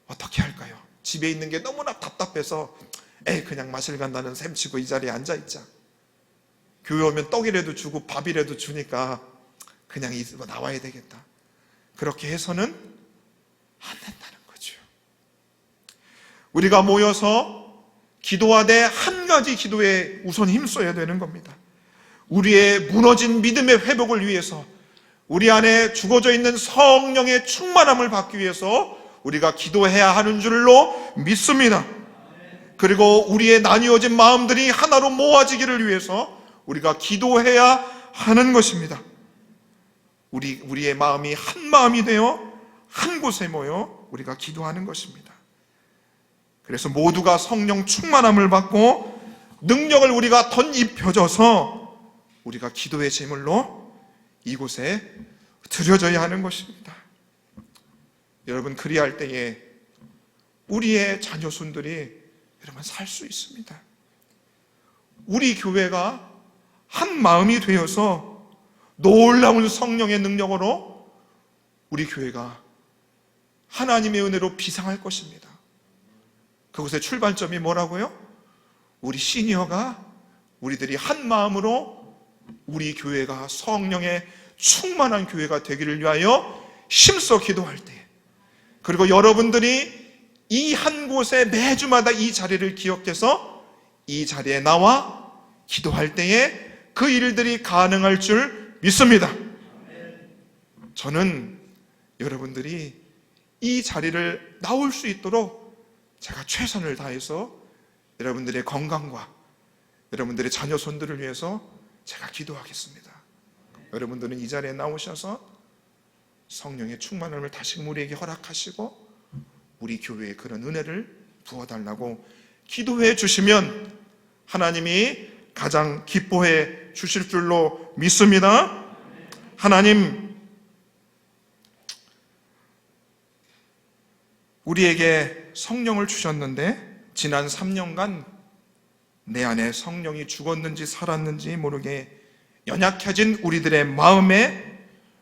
어떻게 할까요? 집에 있는 게 너무나 답답해서 그냥 마실 간다는 셈 치고 이 자리에 앉아있자. 교회 오면 떡이라도 주고 밥이라도 주니까 그냥 나와야 되겠다. 그렇게 해서는 안 된다는 거죠. 우리가 모여서 기도하되 한 가지 기도에 우선 힘써야 되는 겁니다. 우리의 무너진 믿음의 회복을 위해서, 우리 안에 죽어져 있는 성령의 충만함을 받기 위해서 우리가 기도해야 하는 줄로 믿습니다. 그리고 우리의 나뉘어진 마음들이 하나로 모아지기를 위해서 우리가 기도해야 하는 것입니다. 우리의 마음이 한 마음이 되어 한 곳에 모여 우리가 기도하는 것입니다. 그래서 모두가 성령 충만함을 받고 능력을 우리가 덧입혀져서 우리가 기도의 제물로 이곳에 드려져야 하는 것입니다. 여러분, 그리할 때에 우리의 자녀손들이 여러분 살 수 있습니다. 우리 교회가 한 마음이 되어서 놀라운 성령의 능력으로 우리 교회가 하나님의 은혜로 비상할 것입니다. 그곳의 출발점이 뭐라고요? 우리 시니어가, 우리들이 한 마음으로 우리 교회가 성령의 충만한 교회가 되기를 위하여 힘써 기도할 때, 그리고 여러분들이 이 한 곳에 매주마다 이 자리를 기억해서 이 자리에 나와 기도할 때에 그 일들이 가능할 줄 믿습니다. 저는 여러분들이 이 자리를 나올 수 있도록 제가 최선을 다해서 여러분들의 건강과 여러분들의 자녀손들을 위해서 제가 기도하겠습니다. 여러분들은 이 자리에 나오셔서 성령의 충만함을 다시 우리에게 허락하시고 우리 교회에 그런 은혜를 부어달라고 기도해 주시면 하나님이 가장 기뻐해 주실 줄로 믿습니다. 하나님, 우리에게 성령을 주셨는데 지난 3년간 내 안에 성령이 죽었는지 살았는지 모르게 연약해진 우리들의 마음에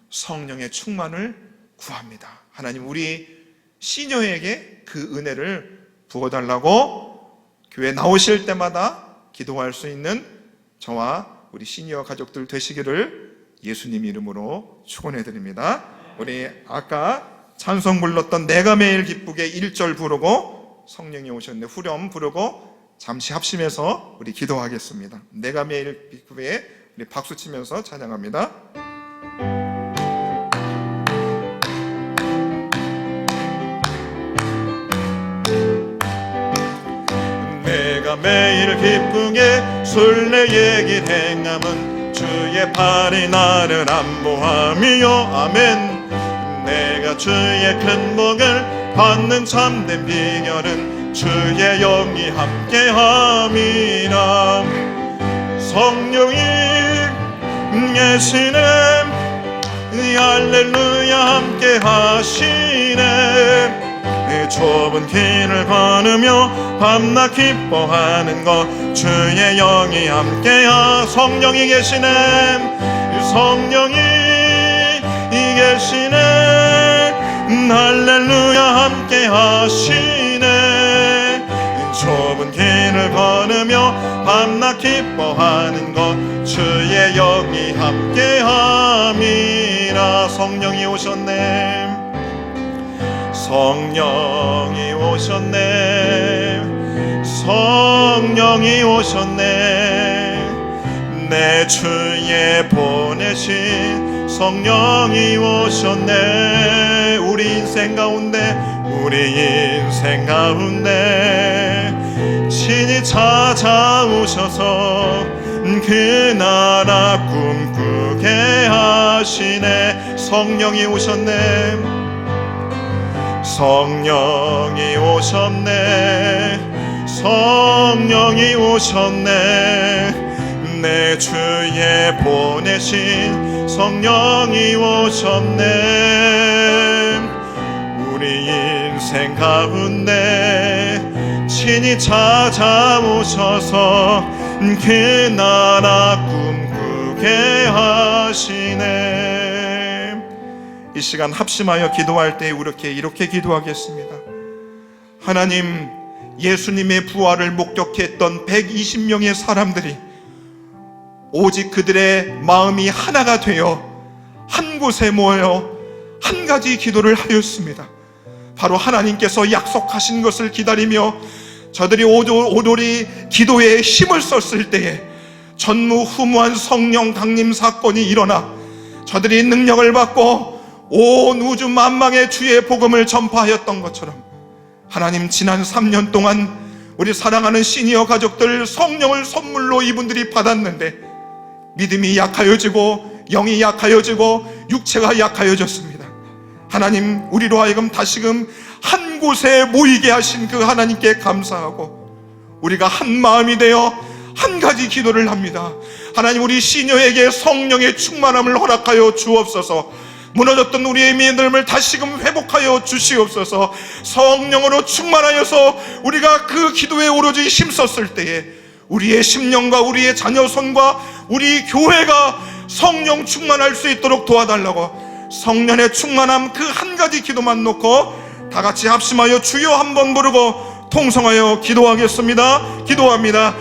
성령의 충만을 구합니다. 하나님, 우리 시녀에게 그 은혜를 부어달라고 교회 나오실 때마다 기도할 수 있는 저와 우리 시니어 가족들 되시기를 예수님 이름으로 축원해 드립니다. 우리 아까 찬송 불렀던 내가 매일 기쁘게 1절 부르고 성령이 오셨네 후렴 부르고 잠시 합심해서 우리 기도하겠습니다. 내가 매일 기쁘게 우리 박수 치면서 찬양합니다. 내가 매일 기쁘게 술래의 길 행함은 주의 팔이 나를 안보함이요 아멘. 내가 주의 큰 복을 받는 참된 비결은 주의 영이 함께함이라. 성령이 계시네 할렐루야 함께하시네. 좁은 길을 걸으며 밤낮 기뻐하는 것 주의 영이 함께하. 성령이 계시네 성령이 계시네 할렐루야 함께하시네. 좁은 길을 걸으며 밤낮 기뻐하는 것 주의 영이 함께함이라. 성령이 오셨네 성령이 오셨네 성령이 오셨네. 내 주에 보내신 성령이 오셨네. 우리 인생 가운데 친히 찾아오셔서 그 나라 꿈꾸게 하시네. 성령이 오셨네 성령이 오셨네 성령이 오셨네. 내 주에 보내신 성령이 오셨네. 우리 인생 가운데 친히 찾아오셔서 그 나라 꿈꾸게 하시네. 이 시간 합심하여 기도할 때 이렇게 기도하겠습니다. 하나님, 예수님의 부활을 목격했던 120명의 사람들이 오직 그들의 마음이 하나가 되어 한 곳에 모여 한 가지 기도를 하였습니다. 바로 하나님께서 약속하신 것을 기다리며 저들이 오돌이 기도에 힘을 썼을 때에 전무후무한 성령 강림 사건이 일어나 저들이 능력을 받고 온 우주 만방에 주의 복음을 전파하였던 것처럼 하나님, 지난 3년 동안 우리 사랑하는 시니어 가족들 성령을 선물로 이분들이 받았는데 믿음이 약하여지고 영이 약하여지고 육체가 약하여졌습니다. 하나님, 우리로 하여금 다시금 한 곳에 모이게 하신 그 하나님께 감사하고 우리가 한 마음이 되어 한 가지 기도를 합니다. 하나님, 우리 시녀에게 성령의 충만함을 허락하여 주옵소서. 무너졌던 우리의 믿음을 다시금 회복하여 주시옵소서. 성령으로 충만하여서 우리가 그 기도에 오로지 힘썼을 때에 우리의 심령과 우리의 자녀 손과 우리 교회가 성령 충만할 수 있도록 도와달라고 성령의 충만함 그 한 가지 기도만 놓고 다 같이 합심하여 주여 한번 부르고 통성하여 기도하겠습니다. 기도합니다.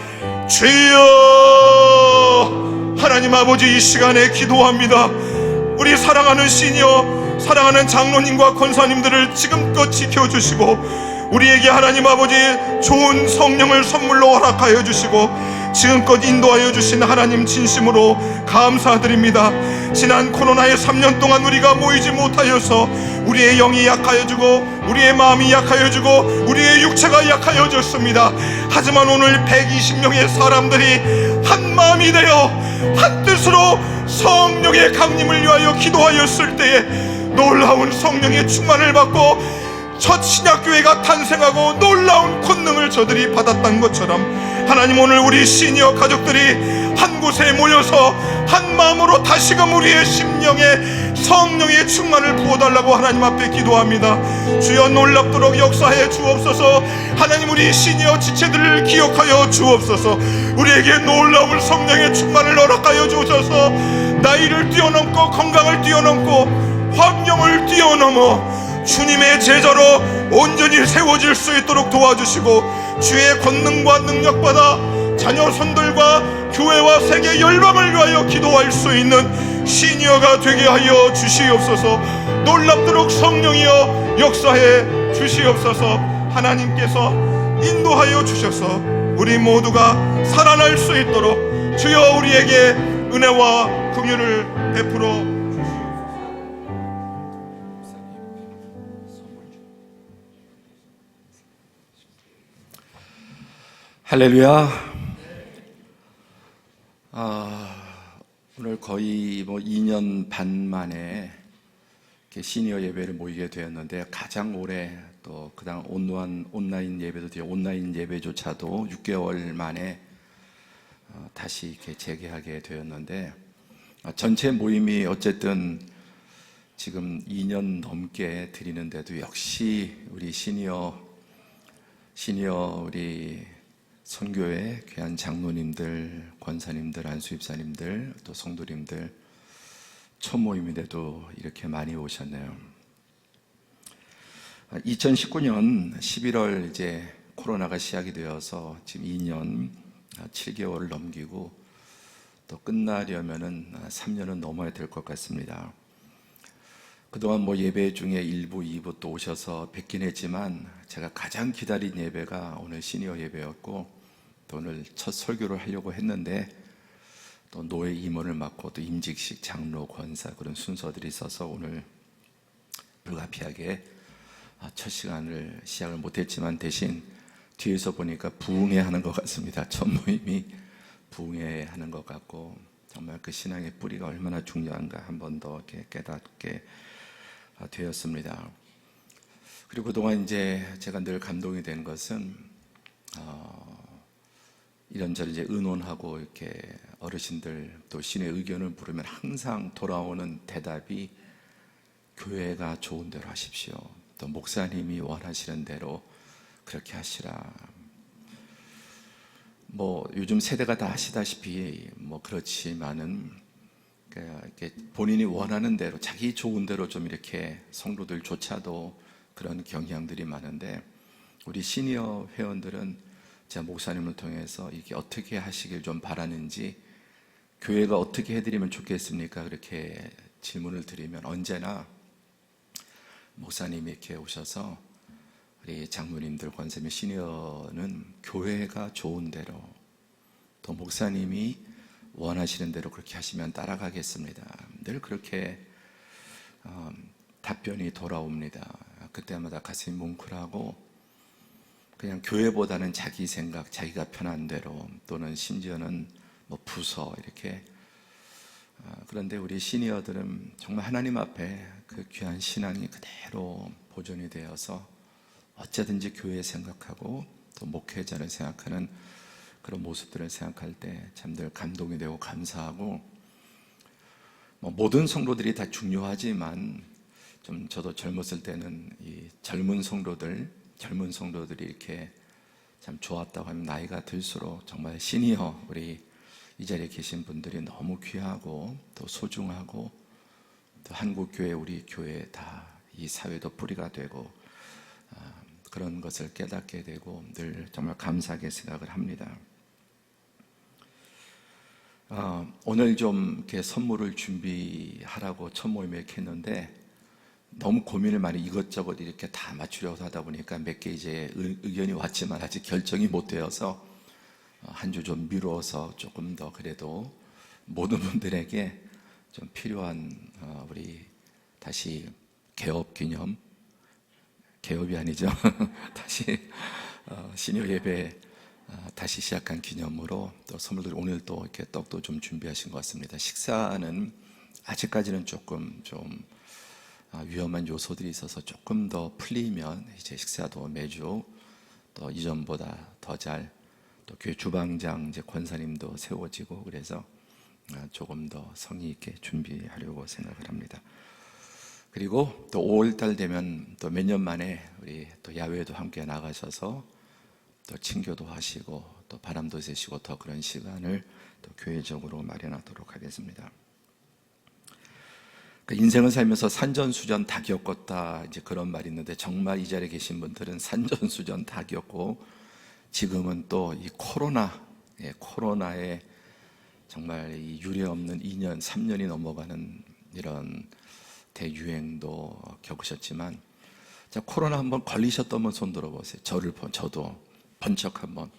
주여, 하나님 아버지, 이 시간에 기도합니다. 우리 사랑하는 시니어, 사랑하는 장로님과 권사님들을 지금껏 지켜주시고 우리에게 하나님 아버지 좋은 성령을 선물로 허락하여 주시고 지금껏 인도하여 주신 하나님 진심으로 감사드립니다. 지난 코로나의 3년 동안 우리가 모이지 못하여서 우리의 영이 약하여지고 우리의 마음이 약하여지고 우리의 육체가 약하여졌습니다. 하지만 오늘 120명의 사람들이 한 마음이 되어 한 뜻으로 성령의 강림을 위하여 기도하였을 때에 놀라운 성령의 충만을 받고 첫 신약교회가 탄생하고 놀라운 권능을 저들이 받았던 것처럼 하나님, 오늘 우리 시니어 가족들이 한 곳에 모여서 한 마음으로 다시금 우리의 심령에 성령의 충만을 부어달라고 하나님 앞에 기도합니다. 주여 놀랍도록 역사해 주옵소서. 하나님, 우리 시니어 지체들을 기억하여 주옵소서. 우리에게 놀라운 성령의 충만을 허락하여 주셔서 나이를 뛰어넘고 건강을 뛰어넘고 환경을 뛰어넘어 주님의 제자로 온전히 세워질 수 있도록 도와주시고, 주의 권능과 능력받아 자녀 손들과 교회와 세계 열방을 위하여 기도할 수 있는 시니어가 되게 하여 주시옵소서. 놀랍도록 성령이여 역사해 주시옵소서. 하나님께서 인도하여 주셔서 우리 모두가 살아날 수 있도록 주여 우리에게 은혜와 긍휼을 베풀어 할렐루야. 오늘 거의 2년 반 만에 이렇게 시니어 예배를 모이게 되었는데, 가장 오래 또 그다음 온라인 예배도 되고 온라인 예배조차도 6개월 만에 다시 이렇게 재개하게 되었는데, 전체 모임이 어쨌든 지금 2년 넘게 드리는데도 역시 우리 시니어 우리 선교회 귀한 장로님들, 권사님들, 안수입사님들, 또 성도님들 첫 모임인데도 이렇게 많이 오셨네요. 2019년 11월 이제 코로나가 시작이 되어서 지금 2년 7개월을 넘기고 또 끝나려면은 3년은 넘어야 될 것 같습니다. 그동안 예배 중에 1부, 2부 또 오셔서 뵙긴 했지만, 제가 가장 기다린 예배가 오늘 시니어 예배였고, 또 오늘 첫 설교를 하려고 했는데 또 노예 임원을 맡고 또 임직식 장로, 권사 그런 순서들이 있어서 오늘 불가피하게 첫 시간을 시작을 못했지만, 대신 뒤에서 보니까 부흥회하는 것 같습니다. 첫 모임이 부흥회하는 것 같고, 정말 그 신앙의 뿌리가 얼마나 중요한가 한 번 더 이렇게 깨닫게 되었습니다. 그리고 그동안 이제 제가 늘 감동이 된 것은 이런저런 이제 의논하고 이렇게 어르신들 또 신의 의견을 물으면 항상 돌아오는 대답이 교회가 좋은 대로 하십시오. 또 목사님이 원하시는 대로 그렇게 하시라. 요즘 세대가 다 하시다시피 그렇지만은 이렇게 본인이 원하는 대로 자기 좋은 대로 좀 이렇게 성도들조차도 그런 경향들이 많은데, 우리 시니어 회원들은 제가 목사님을 통해서 이게 어떻게 하시길 좀 바라는지, 교회가 어떻게 해드리면 좋겠습니까? 그렇게 질문을 드리면 언제나 목사님이 이렇게 오셔서 우리 장로님들, 권사님, 시니어는 교회가 좋은 대로, 또 목사님이 원하시는 대로 그렇게 하시면 따라가겠습니다. 늘 그렇게 답변이 돌아옵니다. 그때마다 가슴이 뭉클하고, 그냥 교회보다는 자기 생각, 자기가 편한 대로, 또는 심지어는 부서 이렇게. 그런데 우리 시니어들은 정말 하나님 앞에 그 귀한 신앙이 그대로 보존이 되어서 어쩌든지 교회 생각하고 또 목회자를 생각하는 그런 모습들을 생각할 때 참 늘 감동이 되고 감사하고, 모든 성도들이 다 중요하지만 좀 저도 젊었을 때는 이 젊은 성도들이 이렇게 참 좋았다고 하면, 나이가 들수록 정말 시니어 우리 이 자리에 계신 분들이 너무 귀하고 또 소중하고, 또 한국교회, 우리 교회 다 이 사회도 뿌리가 되고 그런 것을 깨닫게 되고 늘 정말 감사하게 생각을 합니다. 오늘 좀 이렇게 선물을 준비하라고 첫 모임에 이렇게 했는데, 너무 고민을 많이 이것저것 이렇게 다 맞추려고 하다 보니까 몇 개 이제 의견이 왔지만 아직 결정이 못 되어서 한 주 좀 미루어서 조금 더 그래도 모든 분들에게 좀 필요한 우리 다시 개업 기념, 개업이 아니죠. 다시 시니어 예배 다시 시작한 기념으로 또 선물들, 오늘 또 이렇게 떡도 좀 준비하신 것 같습니다. 식사는 아직까지는 조금 좀 위험한 요소들이 있어서 조금 더 풀리면 이제 식사도 매주 또 이전보다 더 잘 또 교회 주방장 이제 권사님도 세워지고 그래서 조금 더 성의 있게 준비하려고 생각을 합니다. 그리고 또 5월달 되면 또 몇 년 만에 우리 또 야외에도 함께 나가셔서 또 친교도 하시고 또 바람도 쐬시고 더 그런 시간을 또 교회적으로 마련하도록 하겠습니다. 인생을 살면서 산전수전 다 겪었다 이제 그런 말이 있는데 정말 이 자리에 계신 분들은 산전수전 다 겪고 지금은 또 이 코로나에 정말 이 유례없는 2년, 3년이 넘어가는 이런 대유행도 겪으셨지만 자, 코로나 한번 걸리셨던 분 손 들어보세요. 저도 번쩍 한번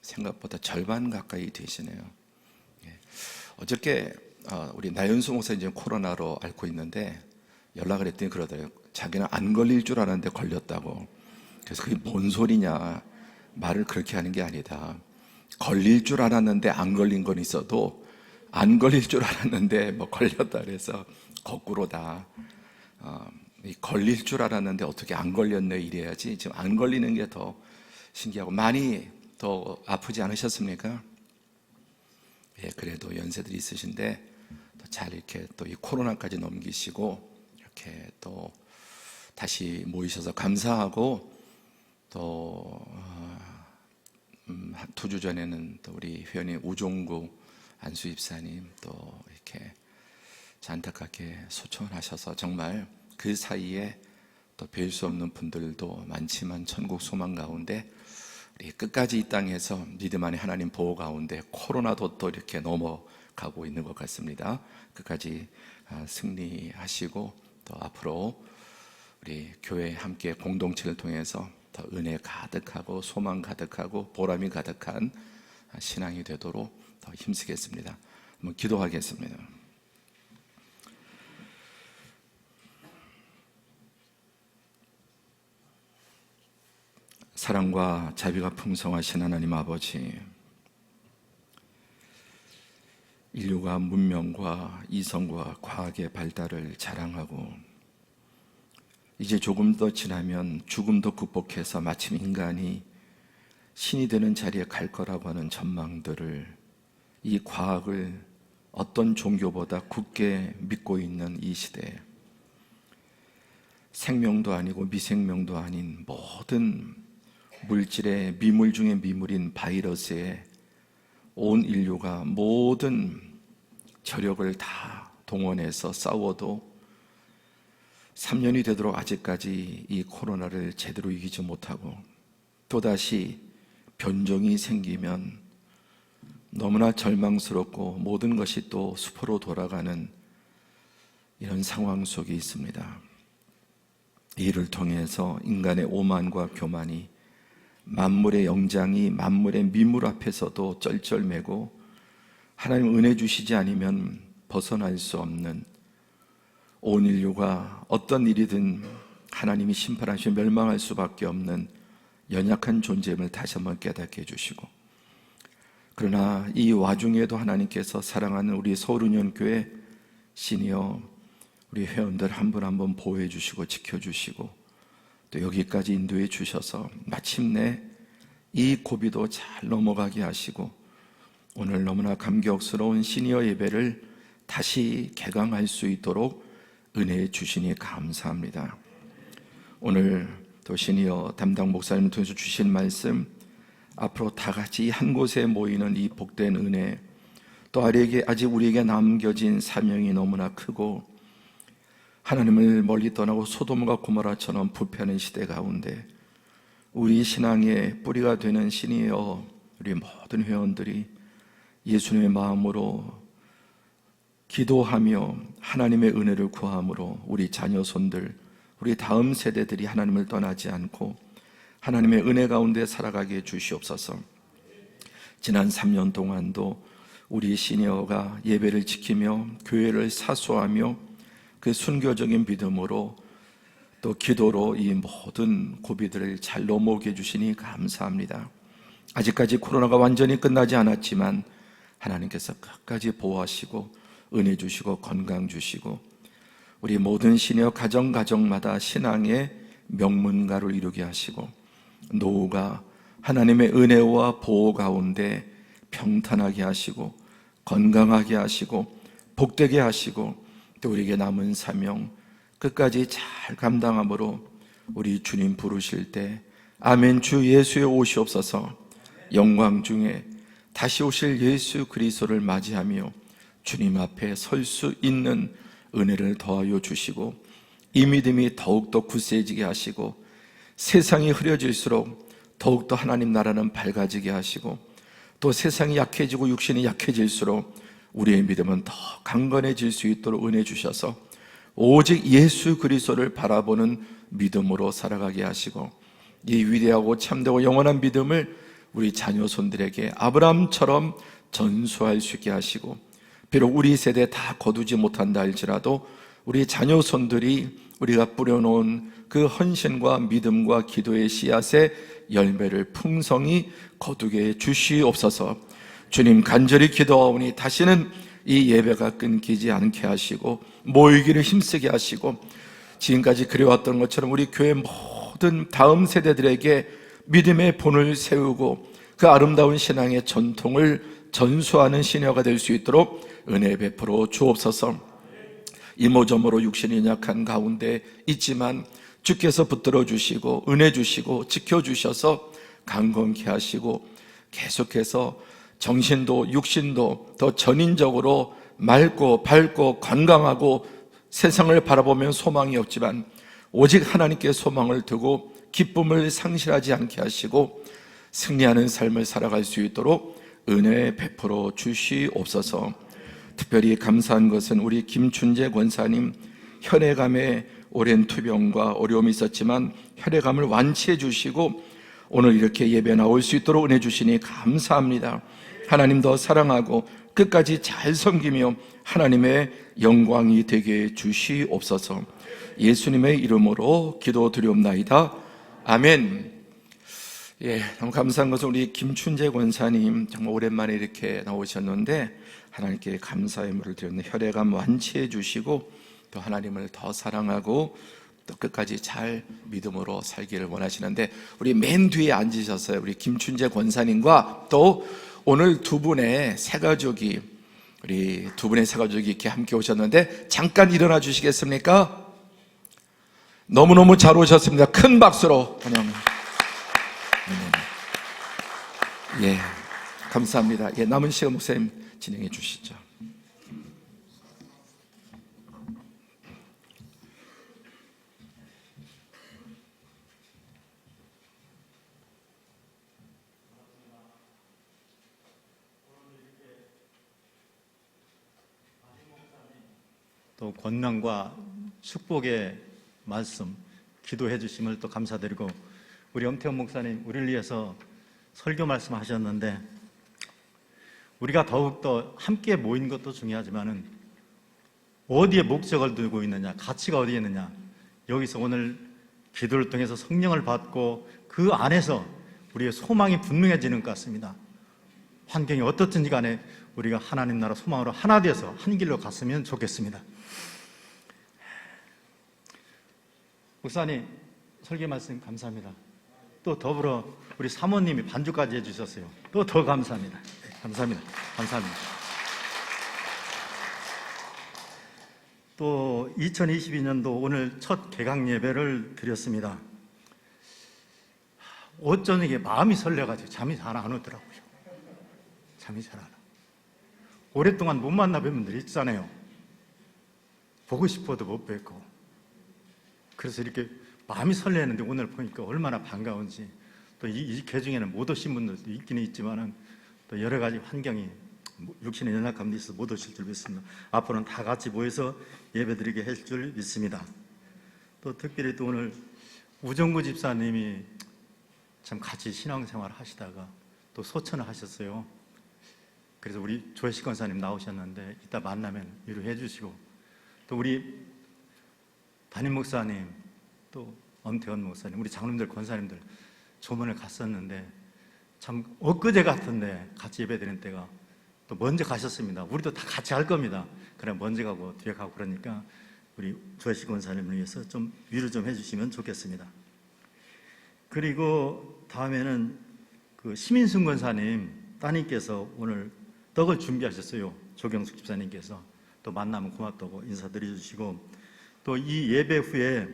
생각보다 절반 가까이 되시네요. 예. 어저께 우리 나연수 목사 이제 코로나로 앓고 있는데 연락을 했더니 그러더래요. 자기는 안 걸릴 줄 알았는데 걸렸다고. 그래서 그게 뭔 소리냐. 말을 그렇게 하는 게 아니다. 걸릴 줄 알았는데 안 걸린 건 있어도 안 걸릴 줄 알았는데 뭐 걸렸다 그래서 거꾸로다. 걸릴 줄 알았는데 어떻게 안 걸렸네 이래야지. 지금 안 걸리는 게 더 신기하고 많이 더 아프지 않으셨습니까? 예, 그래도 연세들이 있으신데 잘 이렇게 또 이 코로나까지 넘기시고 이렇게 또 다시 모이셔서 감사하고 또 2주 전에는 또 우리 회원님 우종구 안수 입사님 또 이렇게 안타깝게 소천하셔서 정말 그 사이에 또 뵐 수 없는 분들도 많지만 천국 소망 가운데 우리 끝까지 이 땅에서 믿음 안에 하나님 보호 가운데 코로나도 또 이렇게 넘어가고 있는 것 같습니다. 끝까지 승리하시고 또 앞으로 우리 교회 함께 공동체를 통해서 더 은혜 가득하고 소망 가득하고 보람이 가득한 신앙이 되도록 더 힘쓰겠습니다. 한번 기도하겠습니다. 사랑과 자비가 풍성하신 하나님 아버지, 인류가 문명과 이성과 과학의 발달을 자랑하고 이제 조금 더 지나면 죽음도 극복해서 마침 인간이 신이 되는 자리에 갈 거라고 하는 전망들을 이 과학을 어떤 종교보다 굳게 믿고 있는 이 시대에 생명도 아니고 미생명도 아닌 모든 물질의 미물 중에 미물인 바이러스에 온 인류가 모든 저력을 다 동원해서 싸워도 3년이 되도록 아직까지 이 코로나를 제대로 이기지 못하고 또다시 변종이 생기면 너무나 절망스럽고 모든 것이 또 수포로 돌아가는 이런 상황 속에 있습니다. 이를 통해서 인간의 오만과 교만이 만물의 영장이 만물의 미물 앞에서도 쩔쩔매고 하나님 은혜 주시지 않으면 벗어날 수 없는 온 인류가 어떤 일이든 하나님이 심판하시며 멸망할 수밖에 없는 연약한 존재임을 다시 한번 깨닫게 해주시고 그러나 이 와중에도 하나님께서 사랑하는 우리 서울은연교회 시니어 우리 회원들 한 분 한 분 보호해 주시고 지켜주시고 또 여기까지 인도해 주셔서 마침내 이 고비도 잘 넘어가게 하시고 오늘 너무나 감격스러운 시니어 예배를 다시 개강할 수 있도록 은혜해 주시니 감사합니다. 오늘 또 시니어 담당 목사님 통해서 주신 말씀 앞으로 다 같이 한 곳에 모이는 이 복된 은혜 또 아직 우리에게 남겨진 사명이 너무나 크고 하나님을 멀리 떠나고 소돔과 고모라처럼 부패하는 시대 가운데 우리 신앙의 뿌리가 되는 시니어 우리 모든 회원들이 예수님의 마음으로 기도하며 하나님의 은혜를 구함으로 우리 자녀손들 우리 다음 세대들이 하나님을 떠나지 않고 하나님의 은혜 가운데 살아가게 해 주시옵소서. 지난 3년 동안도 우리 시니어가 예배를 지키며 교회를 사수하며 그 순교적인 믿음으로 또 기도로 이 모든 고비들을 잘 넘어오게 해주시니 감사합니다. 아직까지 코로나가 완전히 끝나지 않았지만 하나님께서 끝까지 보호하시고 은혜 주시고 건강 주시고 우리 모든 시니어 가정마다 신앙의 명문가를 이루게 하시고 노후가 하나님의 은혜와 보호 가운데 평탄하게 하시고 건강하게 하시고 복되게 하시고 또 우리에게 남은 사명 끝까지 잘 감당함으로 우리 주님 부르실 때 아멘 주 예수의 오시옵소서 영광 중에 다시 오실 예수 그리스도를 맞이하며 주님 앞에 설 수 있는 은혜를 더하여 주시고 이 믿음이 더욱더 굳세지게 하시고 세상이 흐려질수록 더욱더 하나님 나라는 밝아지게 하시고 또 세상이 약해지고 육신이 약해질수록 우리의 믿음은 더 강건해질 수 있도록 은혜 주셔서 오직 예수 그리스도를 바라보는 믿음으로 살아가게 하시고 이 위대하고 참되고 영원한 믿음을 우리 자녀 손들에게 아브라함처럼 전수할 수 있게 하시고 비록 우리 세대 다 거두지 못한다 할지라도 우리 자녀 손들이 우리가 뿌려놓은 그 헌신과 믿음과 기도의 씨앗의 열매를 풍성히 거두게 주시옵소서. 주님 간절히 기도하오니 다시는 이 예배가 끊기지 않게 하시고 모이기를 힘쓰게 하시고 지금까지 그래왔던 것처럼 우리 교회 모든 다음 세대들에게 믿음의 본을 세우고 그 아름다운 신앙의 전통을 전수하는 시녀가 될 수 있도록 은혜 베풀어 주옵소서. 이모저모로 육신이 약한 가운데 있지만 주께서 붙들어 주시고 은혜 주시고 지켜주셔서 강건케 하시고 계속해서 정신도 육신도 더 전인적으로 맑고 밝고 건강하고 세상을 바라보면 소망이 없지만 오직 하나님께 소망을 두고 기쁨을 상실하지 않게 하시고 승리하는 삶을 살아갈 수 있도록 은혜 베풀어 주시옵소서. 특별히 감사한 것은 우리 김춘재 권사님 혈액암에 오랜 투병과 어려움이 있었지만 혈액암을 완치해 주시고 오늘 이렇게 예배 나올 수 있도록 은혜 주시니 감사합니다. 하나님 더 사랑하고 끝까지 잘 섬기며 하나님의 영광이 되게 주시옵소서. 예수님의 이름으로 기도드리옵나이다. 아멘. 너무 감사한 것은 우리 김춘재 권사님 정말 오랜만에 이렇게 나오셨는데 하나님께 감사의 물을 드렸는데 혈액암 완치해 주시고 또 하나님을 더 사랑하고 또 끝까지 잘 믿음으로 살기를 원하시는데 우리 맨 뒤에 앉으셨어요. 우리 김춘재 권사님과 또 오늘 두 분의 새가족이 이렇게 함께 오셨는데 잠깐 일어나 주시겠습니까? 너무너무 잘 오셨습니다. 큰 박수로 환영합니다. 감사합니다. 남은 시간 목사님 진행해 주시죠. 또 권면과 축복의 말씀 기도해 주심을 또 감사드리고 우리 엄태원 목사님 우리를 위해서 설교 말씀하셨는데 우리가 더욱더 함께 모인 것도 중요하지만은 어디에 목적을 두고 있느냐, 가치가 어디에 있느냐, 여기서 오늘 기도를 통해서 성령을 받고 그 안에서 우리의 소망이 분명해지는 것 같습니다. 환경이 어떻든지 간에 우리가 하나님 나라 소망으로 하나 되어서 한 길로 갔으면 좋겠습니다. 목사님 설교 말씀 감사합니다. 또 더불어 우리 사모님이 반주까지 해주셨어요. 또 더 감사합니다. 감사합니다. 감사합니다. 또 2022년도 오늘 첫 개강 예배를 드렸습니다. 어쩌니 마음이 설레가지고 잠이 잘 안 오더라고요. 잠이 잘 안 와. 오랫동안 못 만나 뵌 분들이 있잖아요. 보고 싶어도 못 뵙고. 그래서 이렇게 마음이 설레는데 오늘 보니까 얼마나 반가운지. 또 이 개중에는 못 오신 분들도 있기는 있지만은 또 여러 가지 환경이 육신의 연약함도 있어서 못 오실 줄 믿습니다. 앞으로는 다 같이 모여서 예배드리게 할 줄 믿습니다. 또 특별히 또 오늘 우정구 집사님이 참 같이 신앙생활 하시다가 또 소천을 하셨어요. 그래서 우리 조혜식 권사님 나오셨는데 이따 만나면 위로해 주시고 또 우리 담임 목사님 또 엄태원 목사님 우리 장로님들 권사님들 조문을 갔었는데 참 엊그제 같은데 같이 예배드린 때가 또 먼저 가셨습니다. 우리도 다 같이 할 겁니다. 그냥 먼저 가고 뒤에 가고 그러니까 우리 조혜식 권사님을 위해서 좀 위로 좀 해주시면 좋겠습니다. 그리고 다음에는 그 시민순 권사님 따님께서 오늘 떡을 준비하셨어요. 조경숙 집사님께서 또 만나면 고맙다고 인사드려 주시고, 또 이 예배 후에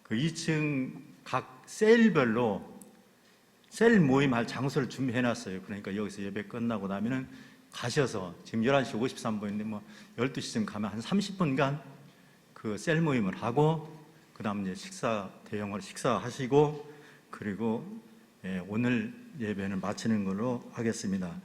그 2층 각 셀별로 셀 모임할 장소를 준비해 놨어요. 그러니까 여기서 예배 끝나고 나면은 가셔서, 지금 11시 53분인데 뭐 12시쯤 가면 한 30분간 그 셀 모임을 하고, 그 다음 이제 대형으로 식사하시고, 그리고 오늘 예배는 마치는 걸로 하겠습니다.